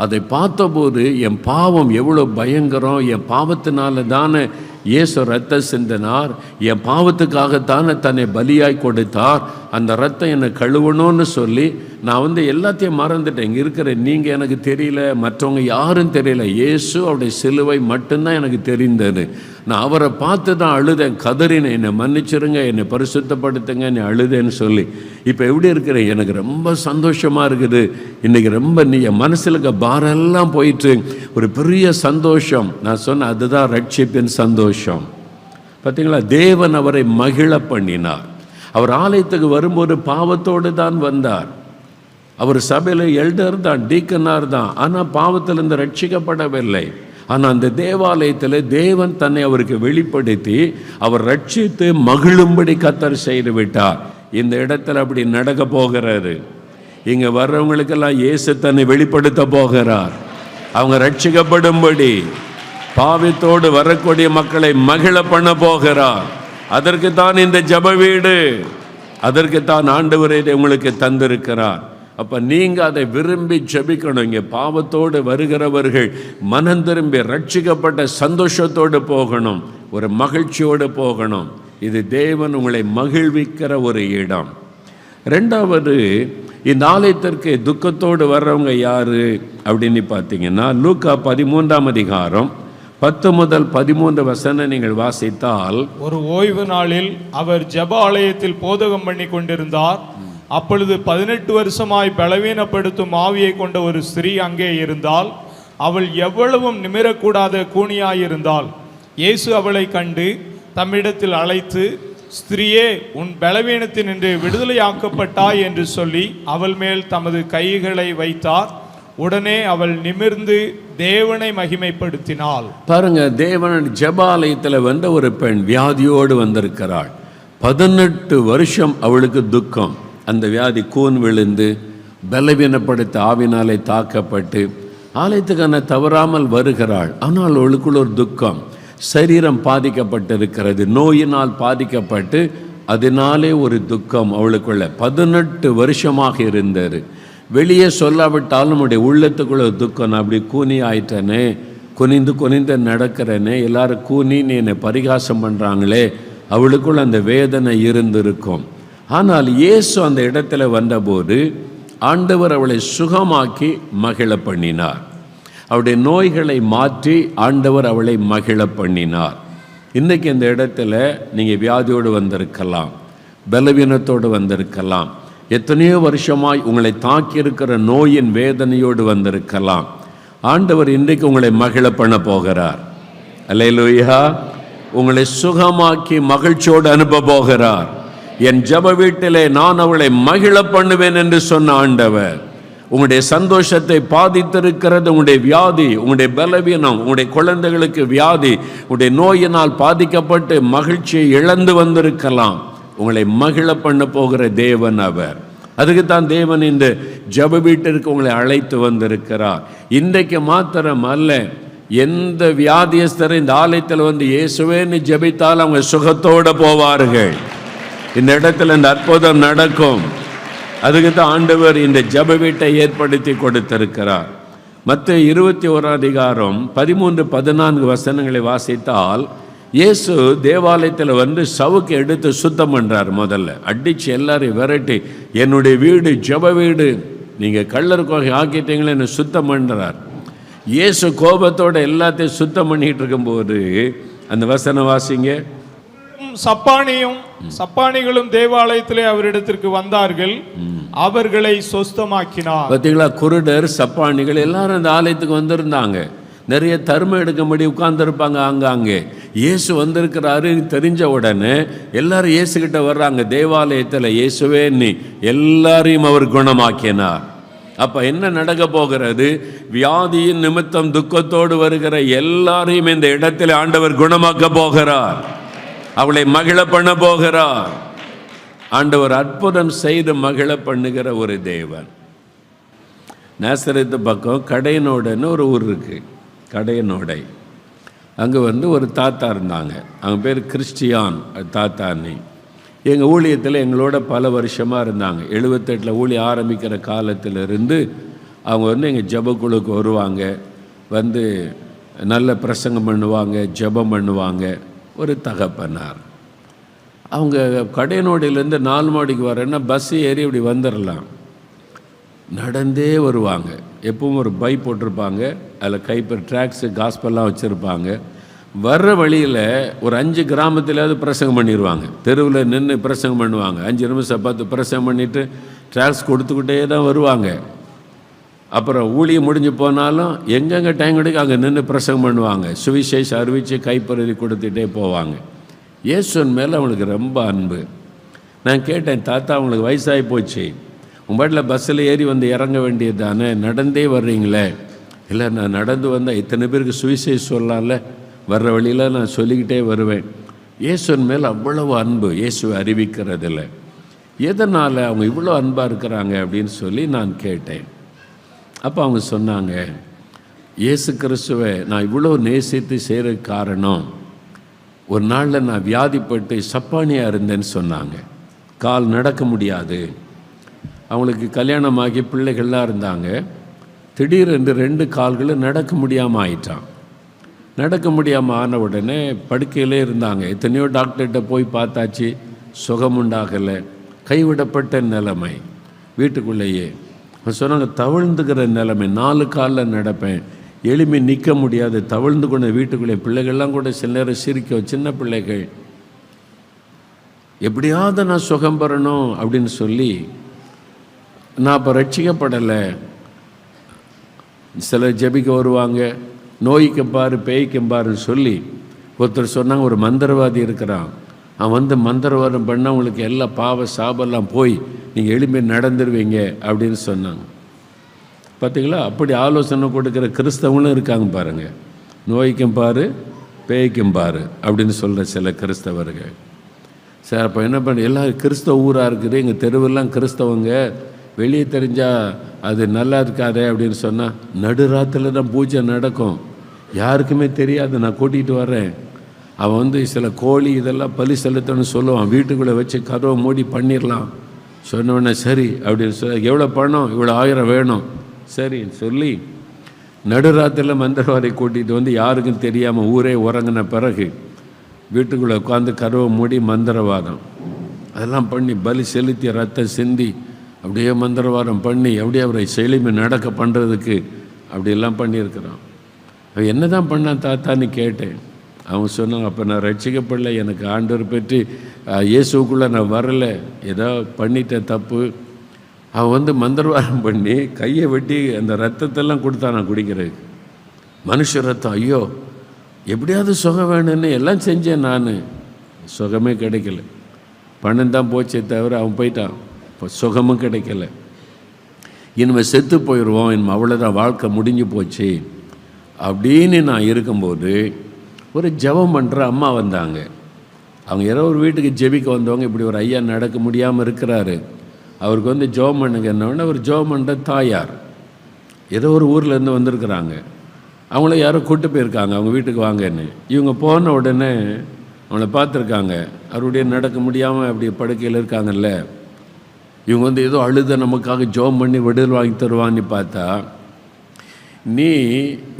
அதை பார்த்தபோது என் பாவம் எவ்வளோ பயங்கரம், என் பாவத்தினால தானே இயேசு ரத்தம் சிந்தினார், என் பாவத்துக்காகத்தானே தன்னை பலியாய் கொடுத்தார், அந்த ரத்தம் என்னை கழுவணும்னு சொல்லி நான் வந்து எல்லாத்தையும் மறந்துட்டேன். இங்கே இருக்கிற நீங்கள் எனக்கு தெரியல, மற்றவங்க யாரும் தெரியல, இயேசு அவருடைய சிலுவை மட்டும்தான் எனக்கு தெரிந்தது. நான் அவரை பார்த்து தான் அழுதேன், கதறினேன், என்னை மன்னிச்சிருங்க, என்னை பரிசுத்தப்படுத்துங்க, என்னை அழுதேன்னு சொல்லி. இப்போ எப்படி இருக்கிறேன்? எனக்கு ரொம்ப சந்தோஷமாக இருக்குது. இன்றைக்கி ரொம்ப என் மனசில் இருக்க பாரெல்லாம் போயிட்டு ஒரு பெரிய சந்தோஷம். நான் சொன்னேன், அதுதான் ரட்சிப்பின் சந்தோஷம். பார்த்தீங்களா, தேவன் அவரை மகிழ பண்ணினார். அவர் ஆலயத்துக்கு வரும்போது பாவத்தோடு தான் வந்தார். அவர் சபையில் எல்டர் தான், டீக்கனார் தான், ஆனால் பாவத்திலிருந்து ரட்சிக்கப்படவில்லை. ஆனால் அந்த தேவாலயத்தில் தேவன் தன்னை அவருக்கு வெளிப்படுத்தி அவர் ரட்சித்து மகிழும்படி கர்த்தர் செய்து விட்டார். இந்த இடத்துல அப்படி நடக்க போகிறது. இங்கே வர்றவங்களுக்கெல்லாம் இயேசு தன்னை வெளிப்படுத்த போகிறார். அவங்க ரட்சிக்கப்படும்படி பாவத்தோடு வரக்கூடிய மக்களை மகிழ பண்ண போகிறார். அதற்கு தான் இந்த ஜெப வீடு, அதற்கு தான் ஆண்டவரே உங்களுக்கு தந்திருக்கிறார். அப்போ நீங்கள் அதை விரும்பி ஜெபிக்கணும். இங்கே பாவத்தோடு வருகிறவர்கள் மனம் திரும்பி ரட்சிக்கப்பட்ட சந்தோஷத்தோடு போகணும், ஒரு மகிழ்ச்சியோடு போகணும். இது தேவன் உங்களை மகிழ்விக்கிற ஒரு இடம். ரெண்டாவது, இந்த ஆலயத்திற்கு துக்கத்தோடு வர்றவங்க யார் அப்படின்னு பார்த்தீங்கன்னா, லூக்கா 13ஆம் அதிகாரம் 10 முதல் 13 வசனம் நீங்கள் வாசித்தால், ஒரு ஓய்வு நாளில் அவர் ஜெப ஆலயத்தில் போதகம் பண்ணி கொண்டிருந்தார். அப்பொழுது 18 வருஷமாய் பலவீனப்படுத்தும் ஆவியை கொண்ட ஒரு ஸ்திரீ அங்கே இருந்தால், அவள் எவ்வளவும் நிமிரக்கூடாத கூனியாயிருந்தாள். இயேசு அவளை கண்டு தம்மிடத்தில் அழைத்து, ஸ்திரீயே, உன் பலவீனத்தினின்று விடுதலையாக்கப்பட்டாய் என்று சொல்லி அவள் மேல் தமது கைகளை வைத்தார். உடனே அவள் நிமிர்ந்து தேவனை மகிமைப்படுத்தினாள். பாருங்க, தேவன் ஜெபாலயத்தில் வந்த ஒரு பெண் வியாதியோடு வந்திருக்கிறாள். 18 வருஷம் அவளுக்கு துக்கம். அந்த வியாதி கூன் விழுந்து பலவீனப்படுத்த ஆவினாலே தாக்கப்பட்டு ஆலயத்துக்கான தவறாமல் வருகிறாள். ஆனால் அவளுக்குள்ள ஒரு துக்கம், சரீரம் பாதிக்கப்பட்டிருக்கிறது, நோயினால் பாதிக்கப்பட்டு அதனாலே ஒரு துக்கம் அவளுக்குள்ள 18 வருஷமாக இருந்தது. வெளியே சொல்லாவிட்டாலும் நம்முடைய உள்ளத்துக்குள்ள துக்கம். நான் அப்படி கூனி ஆயிட்டேனே, குனிந்து நடக்கிறேனே, எல்லாரும் கூனின்னு என்னை பரிகாசம் பண்ணுறாங்களே, அவளுக்குள்ள அந்த வேதனை இருந்திருக்கும். ஆனால் இயேசு அந்த இடத்துல வந்தபோது ஆண்டவர் அவளை சுகமாக்கி மகிழ பண்ணினார். அவருடைய நோய்களை மாற்றி ஆண்டவர் அவளை மகிழ பண்ணினார். இன்றைக்கி இந்த இடத்துல நீங்கள் வியாதியோடு வந்திருக்கலாம், பலவீனத்தோடு வந்திருக்கலாம், எத்தனையோ வருஷமாய் உங்களை தாக்கியிருக்கிற நோயின் வேதனையோடு வந்திருக்கலாம். ஆண்டவர் இன்றைக்கு உங்களை மகிழ பண்ண போகிறார். அல்லேலூயா. உங்களை சுகமாக்கி மகிழ்ச்சியோடு அனுப்ப போகிறார். என் ஜெப வீட்டிலே நான் அவளை மகிழ பண்ணுவேன் என்று சொன்ன ஆண்டவர், உங்களுடைய சந்தோஷத்தை பாதித்திருக்கிறது உங்களுடைய வியாதி, உங்களுடைய பலவீனம், உங்களுடைய குழந்தைகளுக்கு வியாதி, உங்களுடைய நோயினால் பாதிக்கப்பட்டு மகிழ்ச்சியை இழந்து வந்திருக்கலாம். உங்களை மகிழ பண்ண போகிற தேவன் அவர். அதுக்கு தான் தேவன் இந்த ஜெப வீட்டிற்கு உங்களை அழைத்து வந்திருக்கிறார். இன்றைக்கு மாத்திரம் அல்ல, எந்த வியாதியஸ்தரை இந்த ஆலயத்தில் வந்து இயேசுவேன்னு ஜெபித்தால் அவங்க சுகத்தோடு போவார்கள். இந்த இடத்துல இந்த அற்புதம் நடக்கும். அதுக்கு தான் ஆண்டவர் இந்த ஜெப வீட்டை ஏற்படுத்தி கொடுத்திருக்கிறார். மத்தேயு 21 13-14 வசனங்களை வாசித்தால், இயேசு தேவாலயத்தில் வந்து சவுக்கு எடுத்து சுத்தம் பண்ணுறார். முதல்ல அடித்து எல்லாரையும் விரட்டி, என்னுடைய வீடு ஜெப வீடு, நீங்கள் கள்ளர் கோகை ஆக்கிட்டீங்களே, என்ன சுத்தம் பண்ணுறார். இயேசு கோபத்தோடு எல்லாத்தையும் சுத்தம் பண்ணிகிட்டு இருக்கும்போது அந்த வசனம் வாசிங்க. சப்பானிகளும் தேவாலயத்திலே அவரிடத்திற்கு வந்தார்கள், அவர்களை சொஸ்தமாக்கினார். பார்த்தீங்களா, குருடர், சப்பானிகள் எல்லாரும் அந்த ஆலயத்துக்கு வந்திருந்தாங்க. நிறைய தர்மம் எடுக்கும்படி உட்கார்ந்துருப்பாங்க ஆங்காங்கே. இயேசு வந்திருக்கிறாரு தெரிஞ்ச உடனே எல்லாரும் இயேசுகிட்ட வர்றாங்க. தேவாலயத்தில் இயேசுவே நீ எல்லாரையும் அவர் குணமாக்கினார். அப்போ என்ன நடக்க போகிறது? வியாதியின் நிமித்தம் துக்கத்தோடு வருகிற எல்லாரையும் இந்த இடத்தில் ஆண்டவர் குணமாக்க போகிறார். அவளை மகிழ பண்ண போகிறார். ஆண்டவர் அற்புதம் செய்து மகிழ பண்ணுகிற ஒரு தேவன். நாசரேத்து பக்கம் கடையனோடன்னு ஒரு ஊர் இருக்குது, கடையனோடை. அங்கே வந்து ஒரு தாத்தா இருந்தாங்க. அவங்க பேர் கிறிஸ்டியான் தாத்தான்னு. எங்கள் ஊழியத்தில் எங்களோட பல வருஷமாக இருந்தாங்க. 78 ஊழியம் ஆரம்பிக்கிற காலத்திலிருந்து அவங்க வந்து எங்கள் ஜெபக்குழுக்கு வருவாங்க, வந்து நல்ல பிரசங்கம் பண்ணுவாங்க, ஜெபம் பண்ணுவாங்க. ஒரு தகப்பனார். அவங்க கடையனோடியிலேருந்து 4 மாடிக்கு வரேன்னா பஸ் ஏறி இப்படி வந்துடலாம், நடந்தே வருவாங்க. எப்பவும் ஒரு பை போட்டிருப்பாங்க, அதில் கைப்பர் ட்ராக்ஸு காஸ்பெல்லாம் வச்சுருப்பாங்க. வர்ற வழியில் ஒரு 5 கிராமத்திலாவது பிரசங்கம் பண்ணிடுவாங்க. தெருவில் நின்று பிரசங்கம் பண்ணுவாங்க. 5 நிமிஷம் 10 பிரசங்கம் பண்ணிவிட்டு ட்ராக்ஸ் கொடுத்துக்கிட்டே தான் வருவாங்க. அப்புறம் ஊழியம் முடிஞ்சு போனாலும் எங்கெங்கே டைம் கிடைக்கும் அங்கே நின்று பிரசங்கம் பண்ணுவாங்க. சுவிசேஷம் அறிவித்து கைப்பறுதி கொடுத்துட்டே போவாங்க. இயேசுவின் மேலே அவங்களுக்கு ரொம்ப அன்பு. நான் கேட்டேன், தாத்தா அவங்களுக்கு வயசாகி போச்சு, உங்கள் பாட்டில் பஸ்ஸில் ஏறி வந்து இறங்க வேண்டியது தானே, நடந்தே வர்றீங்களே? இல்லை, நான் நடந்து வந்தால் இத்தனை பேருக்கு சுவிசேஷம் சொல்லலாம்ல, வர்ற வழியில் நான் சொல்லிக்கிட்டே வருவேன். இயேசுவின் மேலே அவ்வளவு அன்பு, இயேசுவை அறிவிக்கிறதில்ல. எதனால் அவங்க இவ்வளோ அன்பாக இருக்கிறாங்க அப்படின்னு சொல்லி நான் கேட்டேன். அப்போ அவங்க சொன்னாங்க, இயேசு கிறிஸ்துவை நான் இவ்வளோ நேசித்து செய்கிற காரணம், ஒரு நாளில் நான் வியாதிப்பட்டு சப்பானியாக இருந்தேன்னு சொன்னாங்க. கால் நடக்க முடியாது. அவங்களுக்கு கல்யாணமாகி பிள்ளைகள்லாம் இருந்தாங்க. திடீரென்று 2 கால்களும் நடக்க முடியாமல் ஆயிட்டான். நடக்க முடியாமல் ஆன உடனே படுக்கையிலே இருந்தாங்க. எத்தனையோ டாக்டர்கிட்ட போய் பார்த்தாச்சு, சுகம் உண்டாகலை. கைவிடப்பட்ட நிலைமை. வீட்டுக்குள்ளேயே சொன்னாங்க, தவிழ்ந்துக்கிற நிலைமை. 4 காலில் நடப்பேன், எளிமை நிற்க முடியாது, தவிழ்ந்து கொண்ட வீட்டுக்குள்ளே. பிள்ளைகள்லாம் கூட சில நேரம் சிரிக்கும், சின்ன பிள்ளைகள். எப்படியாவது நான் சுகம் பெறணும் அப்படின்னு சொல்லி நான் இப்போ ரட்சிக்கப்படலை. சிலர் ஜெபிக்க வருவாங்க, நோய்க்கும் பாரு பேய்க்கும் பாருன்னு சொல்லி ஒருத்தர் சொன்னாங்க, ஒரு மந்திரவாதி இருக்கிறான், அவன் வந்து மந்திரவாதம் பண்ண உங்களுக்கு எல்லா பாவ சாபெல்லாம் போய் நீங்கள் எளிமை நடந்துருவீங்க அப்படின்னு சொன்னாங்க. பார்த்தீங்களா, அப்படி ஆலோசனை கொடுக்குற கிறிஸ்தவங்களும் இருக்காங்க பாருங்கள். நோய்க்கும் பாரு பேய்க்கும் பாரு அப்படின்னு சொல்கிற சில கிறிஸ்தவர்கள். சார் அப்போ என்ன பண்ண, எல்லாம் கிறிஸ்தவ ஊராக இருக்குது, எங்கள் தெருவெல்லாம் கிறிஸ்தவங்க, வெளியே தெரிஞ்சால் அது நல்லா இருக்காதே அப்படின்னு சொன்னால், நடுராத்தில் தான் பூஜை நடக்கும், யாருக்குமே தெரியாது, நான் கூட்டிகிட்டு வரேன். அவன் வந்து சில கோழி இதெல்லாம் பலி செலுத்தணும்னு சொல்லுவான், வீட்டுக்குள்ளே வச்சு கதவை மூடி பண்ணிடலாம். சொன்னோடனே சரி அப்படின்னு சொல்ல, எவ்வளோ பணம், இவ்வளோ 1000 வேணும், சரின்னு சொல்லி நடுராத்தில் மந்திரவாதி கூட்டிகிட்டு வந்து யாருக்கும் தெரியாமல் ஊரே உறங்கின பிறகு வீட்டுக்குள்ளே உட்காந்து கதவை மூடி மந்திரவாதம் அதெல்லாம் பண்ணி பலி செலுத்தி ரத்தம் சிந்தி அப்படியே மந்திரவாதம் பண்ணி அப்படியே அவரை செழுமை நடக்க பண்ணுறதுக்கு அப்படியெல்லாம் பண்ணியிருக்கிறான். அவன் என்ன தான் பண்ணான் தாத்தான்னு கேட்டேன். அவங்க சொன்னாங்க, அப்போ நான் ரட்சிக்கப்படலை, எனக்கு ஆண்டவர் பற்றி இயேசுக்குள்ளே நான் வரலை, ஏதோ பண்ணிட்டேன் தப்பு. அவன் வந்து மந்திரவாதம் பண்ணி கையை வெட்டி அந்த ரத்தத்தெல்லாம் கொடுத்தான் நான் குடிக்கிறதுக்கு, மனுஷ ரத்தம். ஐயோ, எப்படியாவது சுகம் வேணும்னு எல்லாம் செஞ்சேன், நான் சுகமே கிடைக்கல, பணம் தான் போச்சே தவிர அவன் போயிட்டான், இப்போ சுகமும் கிடைக்கல. இனிமேல் செத்து போயிடுவோம், இனிமேல் அவ்வளோதான், வாழ்க்கை முடிஞ்சு போச்சு அப்படின்னு நான் இருக்கும்போது ஒரு ஜெபம் பண்ணுற அம்மா வந்தாங்க. அவங்க யாரோ ஒரு வீட்டுக்கு ஜெபிக்க வந்தவங்க, இப்படி ஒரு ஐயா நடக்க முடியாமல் இருக்கிறாரு, அவருக்கு வந்து ஜெபம் பண்ணுங்க என்னோடனே ஒரு ஜெபம் பண்ணுற தாயார் ஏதோ ஒரு ஊர்லேருந்து வந்திருக்கிறாங்க. அவங்கள யாரோ கூட்டு போயிருக்காங்க அவங்க வீட்டுக்கு வாங்கன்னு. இவங்க போன உடனே அவங்கள பார்த்துருக்காங்க, அவருடைய நடக்க முடியாமல் அப்படி படுக்கையில் இருக்காங்கல்ல. இவங்க வந்து ஏதோ அழுத நமக்காக ஜெபம் பண்ணி விடுதல் வாங்கி தருவான்னு பார்த்தா, நீ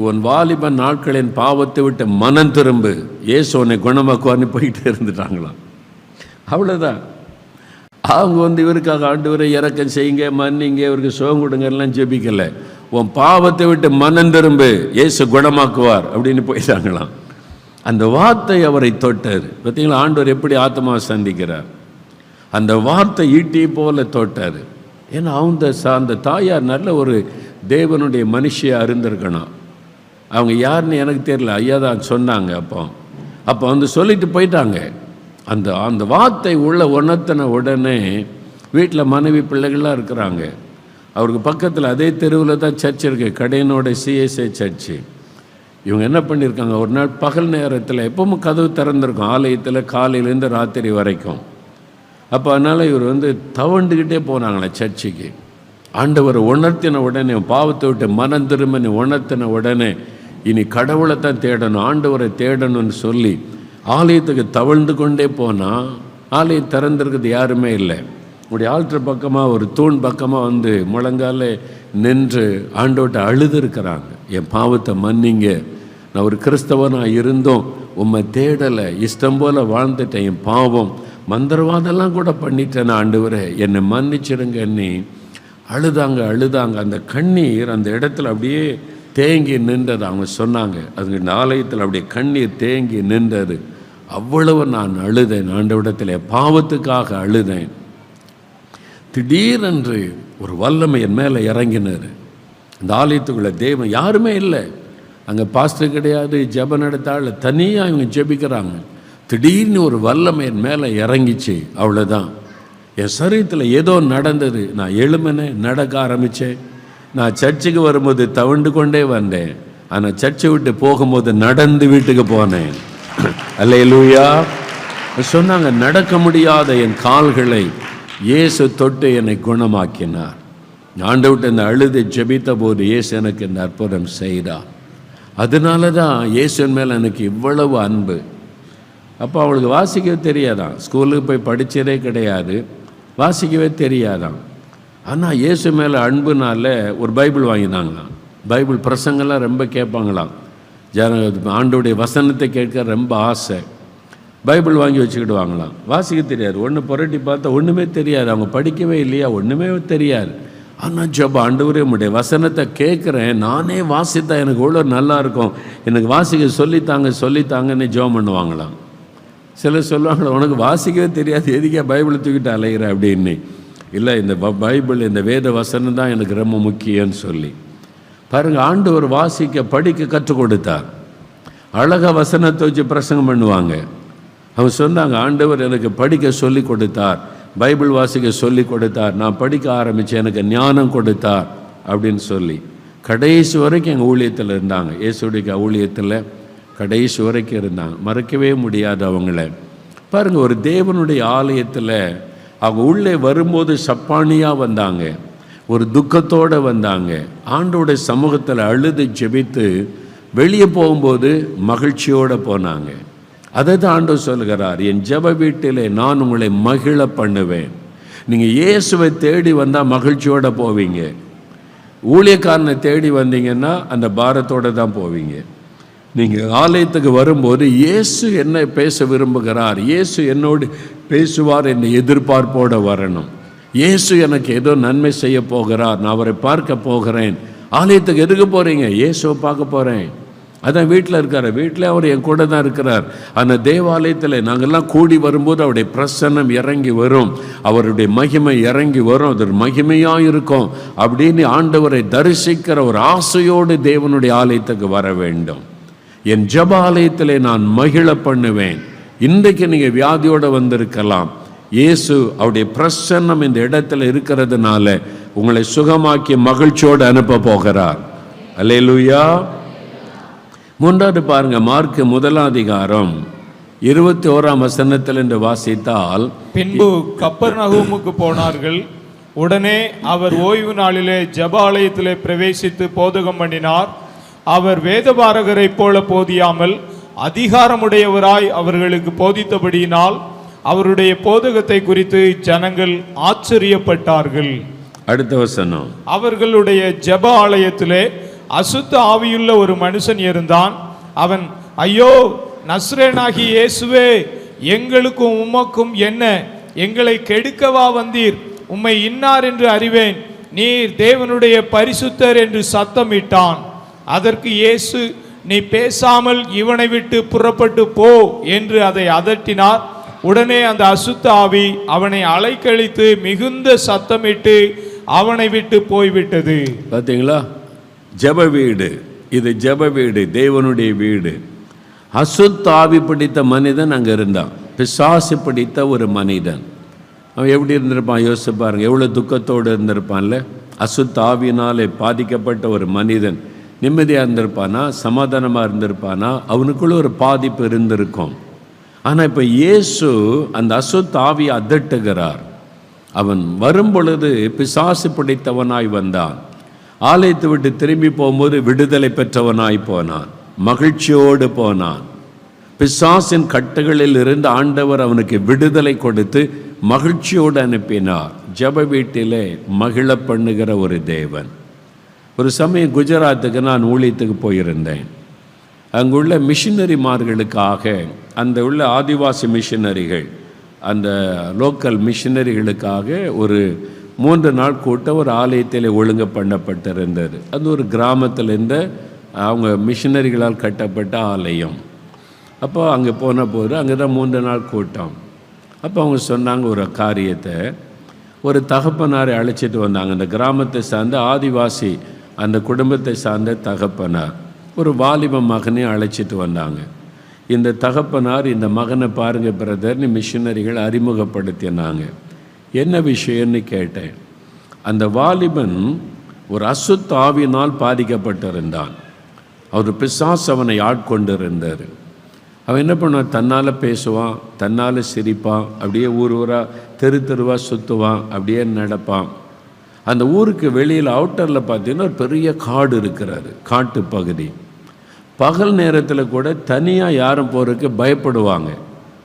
உன் வாலிப நாட்களின் பாவத்தை விட்டு மனம் திரும்பு, இயேசு உன்னை குணமாக்குவான்னு போயிட்டே இருந்துட்டாங்களாம். அவ்வளோதான். அவங்க வந்து இவருக்காக ஆண்டவரை இறக்கம் செய்யுங்க, மன்னிங்க, இவருக்கு சுகம் கொடுங்கலாம் ஜெபிக்கலை. உன் பாவத்தை விட்டு மனம் திரும்பு, இயேசு குணமாக்குவார் அப்படின்னு போயிட்டாங்களாம். அந்த வார்த்தை அவரை தொட்டார். பார்த்தீங்களா, ஆண்டவர் எப்படி ஆத்மாவை சந்திக்கிறார். அந்த வார்த்தை ஈட்டி போல தொட்டார். ஏன்னா அந்த தாயார் நல்ல ஒரு தேவனுடைய மனுஷியாக இருந்திருக்கணும். அவங்க யாருன்னு எனக்கு தெரியல, ஐயா தான் சொன்னாங்க. அப்போ வந்து சொல்லிட்டு போயிட்டாங்க. அந்த வார்த்தை உள்ள உணர்த்தின உடனே வீட்டில் மனைவி பிள்ளைகள்லாம் இருக்கிறாங்க. அவருக்கு பக்கத்தில் அதே தெருவில் தான் சர்ச் இருக்குது, கடையனோட CSI சர்ச்சு. இவங்க என்ன பண்ணியிருக்காங்க, ஒரு நாள் பகல் நேரத்தில் எப்பவும் கதவு திறந்திருக்கும் ஆலயத்தில், காலையிலேருந்து ராத்திரி வரைக்கும். அப்போ அதனால் இவர் வந்து தவண்டுக்கிட்டே போனாங்களே சர்ச்சுக்கு. ஆண்டவர் உணர்த்தின உடனே, பாவத்தை விட்டு மனம் திரும்பி உணர்த்தின உடனே, இனி கடவுளை தான் தேடணும், ஆண்டவரை தேடணும்னு சொல்லி ஆலயத்துக்கு தவழ்ந்து கொண்டே போனால் ஆலயம் திறந்திருக்குது யாருமே இல்லை. இப்படி ஆல்டர் பக்கமாக ஒரு தூண் பக்கமாக வந்து முழங்கால நின்று ஆண்டவர்கிட்ட அழுது இருக்கிறாங்க, என் பாவத்தை மன்னிங்க, நான் ஒரு கிறிஸ்தவனாக இருந்தோம், உம்மை தேடலை, இஷ்டம் போல் வாழ்ந்துட்டேன், என் பாவம் மந்திரவாதெல்லாம் கூட பண்ணிட்டேன், ஆண்டவரே என்னை மன்னிச்சிருங்கன்னு அழுதாங்க. அந்த கண்ணீர் அந்த இடத்துல அப்படியே தேங்கி நின்றது. அவங்க சொன்னாங்க, அது இந்த ஆலயத்தில் அப்படியே கண்ணீர் தேங்கி நின்றது. அவ்வளவு நான் அழுதேன், ஆண்டவரிடத்தில் பாவத்துக்காக அழுதேன். திடீரென்று ஒரு வல்லமை என் மேலே இறங்கினார். அந்த ஆலயத்துக்குள்ள தேவன் யாருமே இல்லை, அங்கே பாஸ்டர் கிடையாது, ஜெப நடத்தாள், தனியாக இவங்க ஜெபிக்கிறாங்க. திடீர்னு ஒரு வல்லமை என் மேலே இறங்கிச்சு. அவ்வளோதான், என் சரீரத்தில் ஏதோ நடந்தது. நான் எழும்பினேன், நடக்க ஆரம்பித்தேன். நான் சர்ச்சுக்கு வரும்போது தவண்டு கொண்டே வந்தேன், ஆனால் சர்ச்சை விட்டு போகும்போது நடந்து வீட்டுக்கு போனேன். அல்லேலூயா. சொன்னாங்க, நடக்க முடியாத என் கால்களை இயேசு தொட்டு என்னை குணமாக்கினார். ஆண்டவர்கிட்ட இந்த அழுது ஜெபித்த போது இயேசு எனக்கு இந்த அற்புதம் செய்தார். அதனால தான் இயேசுவின் மேலே எனக்கு இவ்வளவு அன்பு. அப்போ அவளுக்கு வாசிக்கவே தெரியாதான், ஸ்கூலுக்கு போய் படித்ததே கிடையாது, வாசிக்கவே தெரியாதான். ஆனால் இயேசு மேலே அன்புனால ஒரு பைபிள் வாங்கினாங்களாம். பைபிள் பிரசங்கெல்லாம் ரொம்ப கேட்பாங்களாம். ஆண்டோடைய வசனத்தை கேட்க ரொம்ப ஆசை. பைபிள் வாங்கி வச்சுக்கிடுவாங்களாம். வாசிக்க தெரியாது, ஒன்று புரட்டி பார்த்தா ஒன்றுமே தெரியாது, அவங்க படிக்கவே இல்லையா, ஒன்றுமே தெரியாது. ஆனால் ஜெப, ஆண்டவரே உம்முடைய வசனத்தை கேட்குறேன், நானே வாசித்தா எனக்கு எவ்வளோ நல்லா இருக்கும், எனக்கு வாசிக்க சொல்லித்தாங்கன்னு ஜெபம் பண்ணுவாங்களாம். சிலர் சொல்லுவாங்களா, உனக்கு வாசிக்கவே தெரியாது, எதுக்கே பைபிளை தூக்கிட்டு அலைகிற அப்படின்னு. இல்லை இந்த பைபிள் இந்த வேத வசனம் தான் எனக்கு ரொம்ப முக்கியம்னு சொல்லி பாருங்கள். ஆண்டவர் வாசிக்க படிக்க கற்றுக் கொடுத்தார். அழகாக வசனத்தை வச்சு பிரசங்கம் பண்ணுவாங்க. அவங்க சொன்னாங்க, ஆண்டவர் எனக்கு படிக்க சொல்லி கொடுத்தார், பைபிள் வாசிக்க சொல்லி கொடுத்தார், நான் படிக்க ஆரம்பித்தேன், எனக்கு ஞானம் கொடுத்தார் அப்படின்னு சொல்லி கடைசி வரைக்கும் எங்கள் ஊழியத்தில் இருந்தாங்க. இயேசுடைய ஊழியத்தில் கடைசி வரைக்கும் இருந்தாங்க. மறக்கவே முடியாது அவங்கள. பாருங்கள், ஒரு தேவனுடைய ஆலயத்தில் அவங்க உள்ளே வரும்போது சப்பானியாக வந்தாங்க, ஒரு துக்கத்தோடு வந்தாங்க. ஆண்டோடைய சமூகத்தில் அழுது ஜெபித்து வெளியே போகும்போது மகிழ்ச்சியோடு போனாங்க. அதை தான் ஆண்டவர் சொல்கிறார், என் ஜெப வீட்டிலே நான் உங்களை மகிழ பண்ணுவேன். நீங்கள் இயேசுவை தேடி வந்தால் மகிழ்ச்சியோடு போவீங்க. ஊழியக்காரனை தேடி வந்தீங்கன்னா அந்த பாரத்தோடு தான் போவீங்க. நீங்கள் ஆலயத்துக்கு வரும்போது இயேசு என்ன பேச விரும்புகிறார், இயேசு என்னோடு பேசுவார் என்ற எதிர்பார்ப்போடு வரணும். இயேசு எனக்கு ஏதோ நன்மை செய்ய போகிறார், நான் அவரை பார்க்க போகிறேன். ஆலயத்துக்கு எதுக்கு போகிறீங்க? இயேசுவை பார்க்க போகிறேன். அதான் வீட்டில் இருக்கார், வீட்டில் அவர் என் கூட தான் இருக்கிறார். அந்த தேவாலயத்தில் நாங்கள்லாம் கூடி வரும்போது அவருடைய பிரசன்னம் இறங்கி வரும், அவருடைய மகிமை இறங்கி வரும், அது ஒரு மகிமையாக இருக்கும் அப்படின்னு ஆண்டவரை தரிசிக்கிற ஒரு ஆசையோடு தேவனுடைய ஆலயத்துக்கு வர வேண்டும். என் ஜெப ஆலயத்திலே நான் மகிழ பண்ணுவேன். இன்றைக்கு நீங்கள் வியாதியோடு வந்திருக்கலாம், இயேசு அவருடைய பிரசன்னம் இந்த இடத்துல இருக்கிறதுனால உங்களை சுகமாக்கி மகிழ்ச்சியோடு அனுப்ப போகிறார். அல்லேலூயா. மூன்றாவது பாருங்க, மார்க் 1:21 என்று வாசித்தால், பின்பு கப்பர்நகூமுக்கு போனார்கள். உடனே அவர் ஓய்வு நாளிலே ஜெபாலயத்திலே பிரவேசித்து போதகம் பண்ணினார். அவர் வேதபாரகரை போல போதியாமல் அதிகாரமுடையவராய் அவர்களுக்கு போதித்தபடியினால் அவருடைய போதகத்தை குறித்து ஜனங்கள் ஆச்சரியப்பட்டார்கள். அடுத்த வசனம், அவர்களுடைய ஜெப ஆலயத்திலே அசுத்த ஆவியுள்ள ஒரு மனுஷன் இருந்தான். அவன், ஐயோ நஸ்ரேனாகி இயேசுவே, எங்களுக்கும் உமக்கும் என்ன? எங்களை கெடுக்கவா வந்தீர்? உம்மை இன்னார் என்று அறிவேன், நீர் தேவனுடைய பரிசுத்தர் என்று சத்தமிட்டான். அதற்கு இயேசு, நீ பேசாமல் இவனை விட்டு புறப்பட்டு போ என்று அதை அதட்டினார். உடனே அந்த அசுத்த ஆவி அவனை அலைக்கழித்து மிகுந்த சத்தமிட்டு அவனை விட்டு போய்விட்டது. பார்த்தீங்களா? ஜெப வீடு, இது ஜெப வீடு, தேவனுடைய வீடு. அசுத்த ஆவி பிடித்த மனிதன் அங்கே இருந்தான், பிசாசு பிடித்த ஒரு மனிதன். அவன் எப்படி இருந்திருப்பான் யோசிச்சு பாருங்க, எவ்வளோ துக்கத்தோடு இருந்திருப்பான்ல. அசுத்த ஆவியினாலே பாதிக்கப்பட்ட ஒரு மனிதன் நிம்மதியாக இருந்திருப்பானா, சமாதானமாக இருந்திருப்பானா? அவனுக்குள்ள ஒரு பாதிப்பு இருந்திருக்கும். ஆனால் இப்போ இயேசு அந்த அசுத்த ஆவியை அதட்டுகிறார். அவன் வரும்பொழுது பிசாசு பிடித்தவனாய் வந்தான். ஆலயத்தை விட்டு திரும்பி போகும்போது விடுதலை பெற்றவனாய் போனான், மகிழ்ச்சியோடு போனான். பிசாசின் கட்டுகளில் இருந்து ஆண்டவர் அவனுக்கு விடுதலை கொடுத்து மகிழ்ச்சியோடு அனுப்பினார். ஜெப வீட்டிலே மகிழ பண்ணுகிற ஒரு தேவன். ஒரு சமயம் குஜராத்துக்கு நான் ஊழியத்துக்கு போயிருந்தேன். அங்குள்ள மிஷினரிமார்களுக்காக, அந்த உள்ள ஆதிவாசி மிஷினரிகள், அந்த லோக்கல் மிஷினரிகளுக்காக ஒரு 3 நாள் கூட்டம் ஒரு ஆலயத்தில் ஒழுங்கு பண்ணப்பட்டிருந்தது. அது ஒரு கிராமத்தில் இருந்த அவங்க மிஷினரிகளால் கட்டப்பட்ட ஆலயம். அப்போ அங்கே போன போது அங்கே தான் 3 நாள் கூட்டம். அப்போ அவங்க சொன்னாங்க ஒரு காரியத்தை, ஒரு தகப்பனாரை அழைச்சிட்டு வந்தாங்க. அந்த கிராமத்தை சார்ந்த ஆதிவாசி, அந்த குடும்பத்தை சார்ந்த தகப்பனார் ஒரு வாலிப மகனை அழைச்சிட்டு வந்தாங்க. இந்த தகப்பனார், இந்த மகனை பாருங்க பிரதர்னு மிஷினரிகள் அறிமுகப்படுத்தினாங்க. என்ன விஷயம்னு கேட்டேன். அந்த வாலிபன் ஒரு அசுத்த ஆவியினால் பாதிக்கப்பட்டிருந்தான். அவர் பிசாசு அவனை ஆட்கொண்டிருந்தார். அவன் என்ன பண்ணுவான், தன்னால் பேசுவான், தன்னால் சிரிப்பான், அப்படியே ஊர் ஊராக தெரு தெருவாக சுற்றுவான், அப்படியே நடப்பான். அந்த ஊருக்கு வெளியில் அவுட்டரில் பார்த்தீங்கன்னா ஒரு பெரிய காடு இருக்கிறாரு, காட்டு பகுதி. பகல் நேரத்தில் கூட தனியாக யாரும் போகிறதுக்கு பயப்படுவாங்க.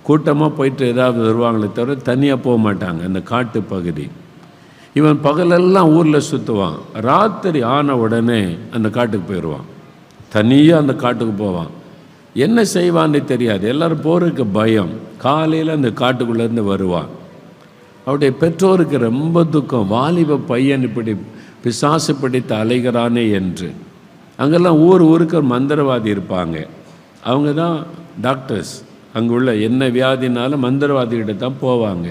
கூட்டமாக போயிட்டு ஏதாவது வருவாங்களே தவிர தனியாக போக மாட்டாங்க அந்த காட்டு பகுதி. இவன் பகலெல்லாம் ஊரில் சுற்றுவான், ராத்திரி ஆன உடனே அந்த காட்டுக்கு போயிடுவான், தனியாக அந்த காட்டுக்கு போவான். என்ன செய்வான்னு தெரியாது, எல்லோரும் போகிறதுக்கு பயம். காலையில் அந்த காட்டுக்குள்ளேருந்து வருவான். அவருடைய பெற்றோருக்கு ரொம்ப துக்கம், வாலிப பையன் இப்படி பிசாசு பிடித்து அலைகிறானே என்று. அங்கெல்லாம் ஊருக்கு ஒரு மந்திரவாதி இருப்பாங்க, அவங்க தான் டாக்டர்ஸ். அங்கே உள்ள என்ன வியாதினாலும் மந்திரவாதிகிட்ட தான் போவாங்க.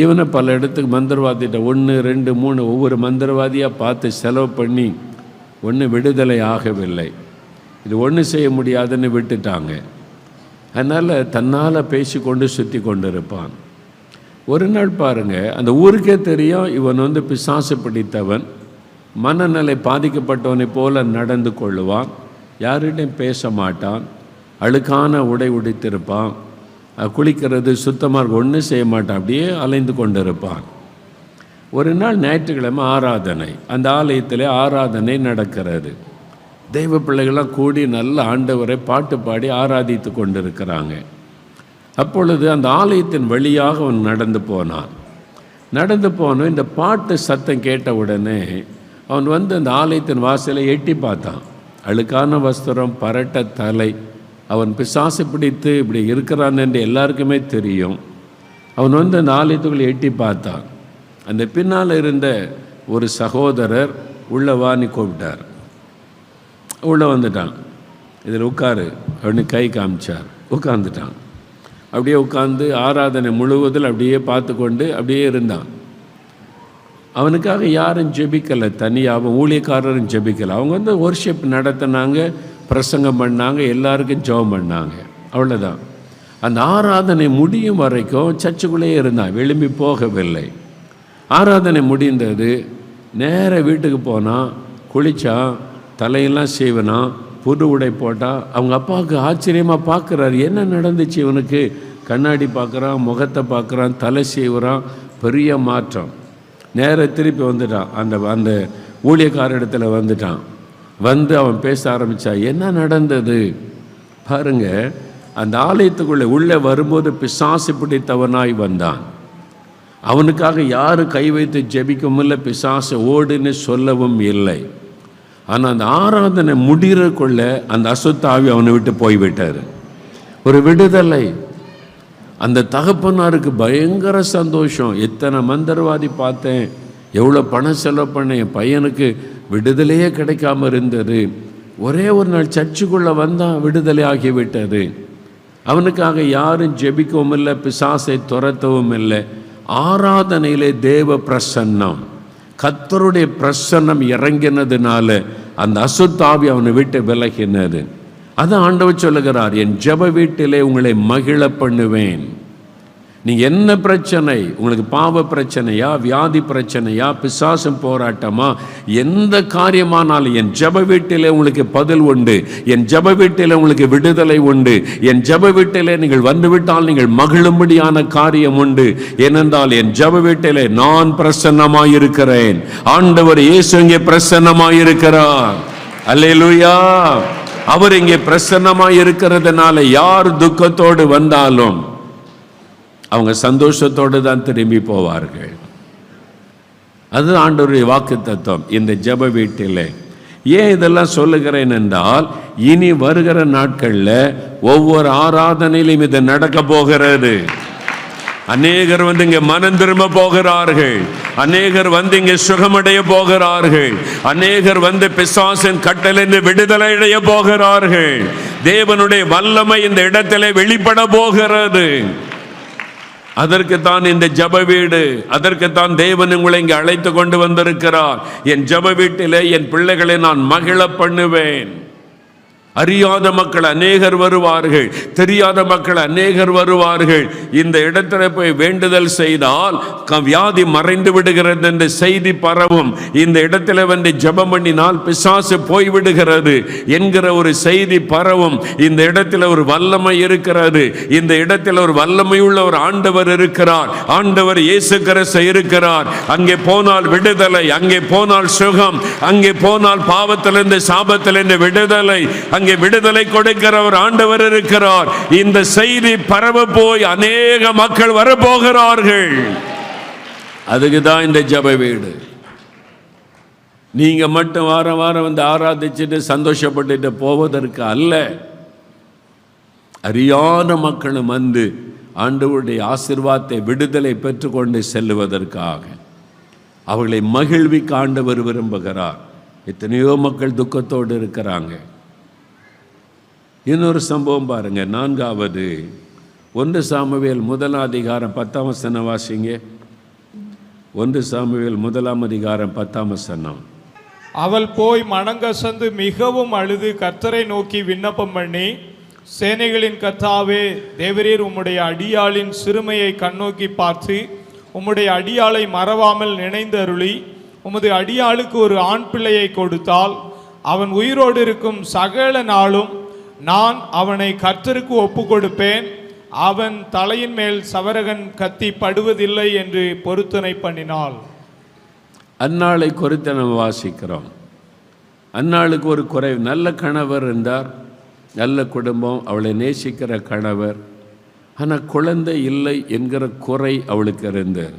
இவனை பல இடத்துக்கு மந்திரவாதிகிட்ட 1, 2, 3 ஒவ்வொரு மந்திரவாதியாக பார்த்து செலவு பண்ணி ஒன்றும் விடுதலை ஆகவில்லை. இது ஒன்றும் செய்ய முடியாதுன்னு விட்டுட்டாங்க. அதனால் தன்னால் பேசி கொண்டு சுற்றி கொண்டு இருப்பான். ஒரு நாள் பாருங்கள், அந்த ஊருக்கே தெரியும் இவன் பிசாசு பிடித்தவன், மனநிலை பாதிக்கப்பட்டவனை போல நடந்து கொள்ளுவான், யார்கிட்டையும் பேச மாட்டான், அழுக்கான உடை உடுத்திருப்பான், குளிக்கிறது சுத்தமாக ஒன்றும் செய்ய மாட்டான், அப்படியே அலைந்து கொண்டு இருப்பான். ஒரு நாள் ஞாயிற்றுக்கிழமை ஆராதனை, அந்த ஆலயத்தில் ஆராதனை நடக்கிறது. தெய்வ பிள்ளைகள்லாம் கூடி நல்ல ஆண்டவரை பாட்டு பாடி ஆராதித்து கொண்டிருக்கிறாங்க. அப்பொழுது அந்த ஆலயத்தின் வழியாக அவன் நடந்து போனான். நடந்து போன இந்த பாட்டு சத்தம் கேட்ட உடனே அவன் அந்த ஆலயத்தின் வாசலை எட்டி பார்த்தான். அழுக்கான வஸ்திரம், பரட்ட தலை, அவன் பிசாசு பிடித்து இப்படி இருக்கிறான் என்று எல்லாருக்குமே தெரியும். அவன் அந்த ஆலயத்துக்குள்ளே எட்டி பார்த்தான். அந்த பின்னால் இருந்த ஒரு சகோதரர் உள்ளவான்னு கூப்பிட்டார். உள்ளே வந்துட்டான். இதில் உட்காரு அப்படின்னு கை காமிச்சார். உட்காந்துட்டான். அப்படியே உட்காந்து ஆராதனை முழுவதில் அப்படியே பார்த்து கொண்டு அப்படியே இருந்தான். அவனுக்காக யாரும் ஜெபிக்கலை, தனியாக ஊழியக்காரரும் ஜெபிக்கலை. அவங்க வொர்ஷிப் நடத்தினாங்க, பிரசங்கம் பண்ணாங்க, எல்லாருக்கும் ஜெபம் பண்ணாங்க, அவ்வளோதான். அந்த ஆராதனை முடியும் வரைக்கும் சர்ச்சுக்குள்ளேயே இருந்தான், எழும்பி போகவில்லை. ஆராதனை முடிந்தது, நேர வீட்டுக்கு போனான், குளித்தான், தலையெல்லாம் சீவனான், புது உடை போட்டால். அவங்க அப்பாவுக்கு ஆச்சரியமாக பார்க்குறாரு, என்ன நடந்துச்சு இவனுக்கு? கண்ணாடி பார்க்குறான், முகத்தை பார்க்குறான், தலை சீவுறான், பெரிய மாற்றம். நேர திருப்பி வந்துட்டான், அந்த ஊழியக்கார இடத்துல வந்துட்டான். அவன் பேச ஆரம்பித்தான், என்ன நடந்தது பாருங்க. அந்த ஆலயத்துக்குள்ளே உள்ளே வரும்போது பிசாசு பிடித்தவனாய் வந்தான். அவனுக்காக யாரும் கை வைத்து ஜெபிக்கவும் இல்லை, பிசாசு ஓடுன்னு சொல்லவும் இல்லை. ஆனால் அந்த ஆராதனை முடிகிறக்குள்ள அந்த அசுத்தாவி அவனை விட்டு போய்விட்டார். ஒரு விடுதலை. அந்த தகப்பனாருக்கு பயங்கர சந்தோஷம். எத்தனை மந்திரவாதி பார்த்தேன், எவ்வளோ பணம் செலவு பண்ணேன், என் பையனுக்கு விடுதலையே கிடைக்காம இருந்தது. ஒரே ஒரு நாள் சர்ச்சுக்குள்ளே வந்தான், விடுதலை ஆகிவிட்டது. அவனுக்காக யாரும் ஜெபிக்கவும் இல்லை, பிசாசை துரத்தவும் இல்லை. ஆராதனையிலே தேவ பிரசன்னம், கர்த்தருடைய பிரசன்னம் இறங்கினதுனால அந்த அசுத்தாவி அவனை விட்டு விலகினது. அதான் ஆண்டவர் சொல்லுகிறார், என் ஜெப வீட்டிலே உங்களை மகிழ பண்ணுவேன். நீங்கள் என்ன பிரச்சனை, உங்களுக்கு பாவ பிரச்சனையா, வியாதி பிரச்சனையா, பிசாசம் போராட்டமா, எந்த காரியமானாலும் என் ஜெப வீட்டிலே உங்களுக்கு பதில் உண்டு. என் ஜெப வீட்டிலே உங்களுக்கு விடுதலை உண்டு. என் ஜெப வீட்டிலே நீங்கள் வந்துவிட்டால் நீங்கள் மகிழும்படியான காரியம் உண்டு. ஏனென்றால் என் ஜெப வீட்டிலே நான் பிரசன்னமாயிருக்கிறேன். ஆண்டவர் இயேசு இங்கே பிரசன்னமாயிருக்கிறார். அல்லேலூயா. அவர் இங்கே பிரசன்னமாயிருக்கிறதுனால யார் துக்கத்தோடு வந்தாலும் அவங்க சந்தோஷத்தோடு தான் திரும்பி போவார்கள். அது ஆண்டவருடைய வாக்கு தத்துவம் இந்த ஜெப வீட்டில். ஏன் இதெல்லாம் சொல்லுகிறேன் என்றால், இனி வருகிற நாட்களில் ஒவ்வொரு ஆராதனையிலும் இது நடக்க போகிறது. அநேகர் இங்கே மனம் திரும்ப போகிறார்கள். அநேகர் இங்கே சுகமடைய போகிறார்கள். அநேகர் பிசாசின் கட்டளிலிருந்து விடுதலை அடைய போகிறார்கள். தேவனுடைய வல்லமை இந்த இடத்திலே வெளிப்பட போகிறது. அதற்குத்தான் இந்த ஜெப வீடு, அதற்குத்தான் தேவன் உங்களை இங்கே அழைத்து கொண்டு வந்திருக்கிறார். என் ஜெப வீட்டிலே என் பிள்ளைகளை நான் மகிழ பண்ணுவேன். அறியாத மக்கள் அநேகர் வருவார்கள், தெரியாத மக்கள் அநேகர் வருவார்கள். இந்த இடத்துல போய் வேண்டுதல் செய்தால் வியாதி மறைந்து விடுகிறது என்ற செய்தி பரவும். இந்த இடத்துல ஜெபம் பண்ணினால் பிசாசு போய்விடுகிறது என்கிற ஒரு செய்தி பரவும். இந்த இடத்துல ஒரு வல்லமை இருக்கிறது. இந்த இடத்துல ஒரு வல்லமையுள்ள ஒரு ஆண்டவர் இருக்கிறார். ஆண்டவர் இயேசு கிறிஸ்து இருக்கிறார். அங்கே போனால் விடுதலை, அங்கே போனால் சுகம், அங்கே போனால் பாவத்திலிருந்து சாபத்திலிருந்து விடுதலை, அங்கே விடுதலை கொடுக்கிற ஒரு ஆண்டவர் இருக்கிறார். இந்த செய்தி பரவ போய் அநேக மக்கள் வரப்போகிறார்கள். அதுக்கு தான் இந்த ஜெப வீடு. நீங்க மட்டும் வாரம் வாரம் ஆராதிச்சுட்டு சந்தோஷப்பட்டு போவதற்கு அல்ல. அறியாத மக்களும் ஆண்டவருடைய ஆசீர்வாதத்தை, விடுதலை பெற்றுக்கொண்டு செல்லுவதற்காக அவர்களை மகிழ்விக்க ஆண்டவர் விரும்புகிறார். எத்தனையோ மக்கள் துக்கத்தோடு இருக்கிறாங்க. இன்னொரு சம்பவம் பாருங்க. 4வது 1 சாமுவேல் 1 அதிகாரம் 10 வசனம் வாசிங்க. 1 சாமுவேல் 1:10. அவள் போய் மனங்கசந்து மிகவும் அழுது கர்த்தரை நோக்கி விண்ணப்பம் பண்ணி, சேனைகளின் கர்த்தாவே, தேவரீர் உம்முடைய அடியாளின் சிறுமையை கண்ணோக்கி பார்த்து உம்முடைய அடியாளை மறவாமல் நினைந்தருளி உமது அடியாளுக்கு ஒரு ஆண் பிள்ளையை கொடுத்தால் அவன் உயிரோடு இருக்கும் சகல நாளும் நான் அவனை கர்த்தருக்கு ஒப்பு கொடுப்பேன், அவன் தலையின் மேல் சவரகன் கத்தி படுவதில்லை என்று பொருத்தனை பண்ணினாள். அன்னாளை குறித்து நம்ம வாசிக்கிறோம். அன்னாளுக்கு ஒரு குறை, நல்ல கணவர் இருந்தார், நல்ல குடும்பம், அவளை நேசிக்கிற கணவர், ஆனால் குழந்தை இல்லை என்கிற குறை அவளுக்கு இருந்தது.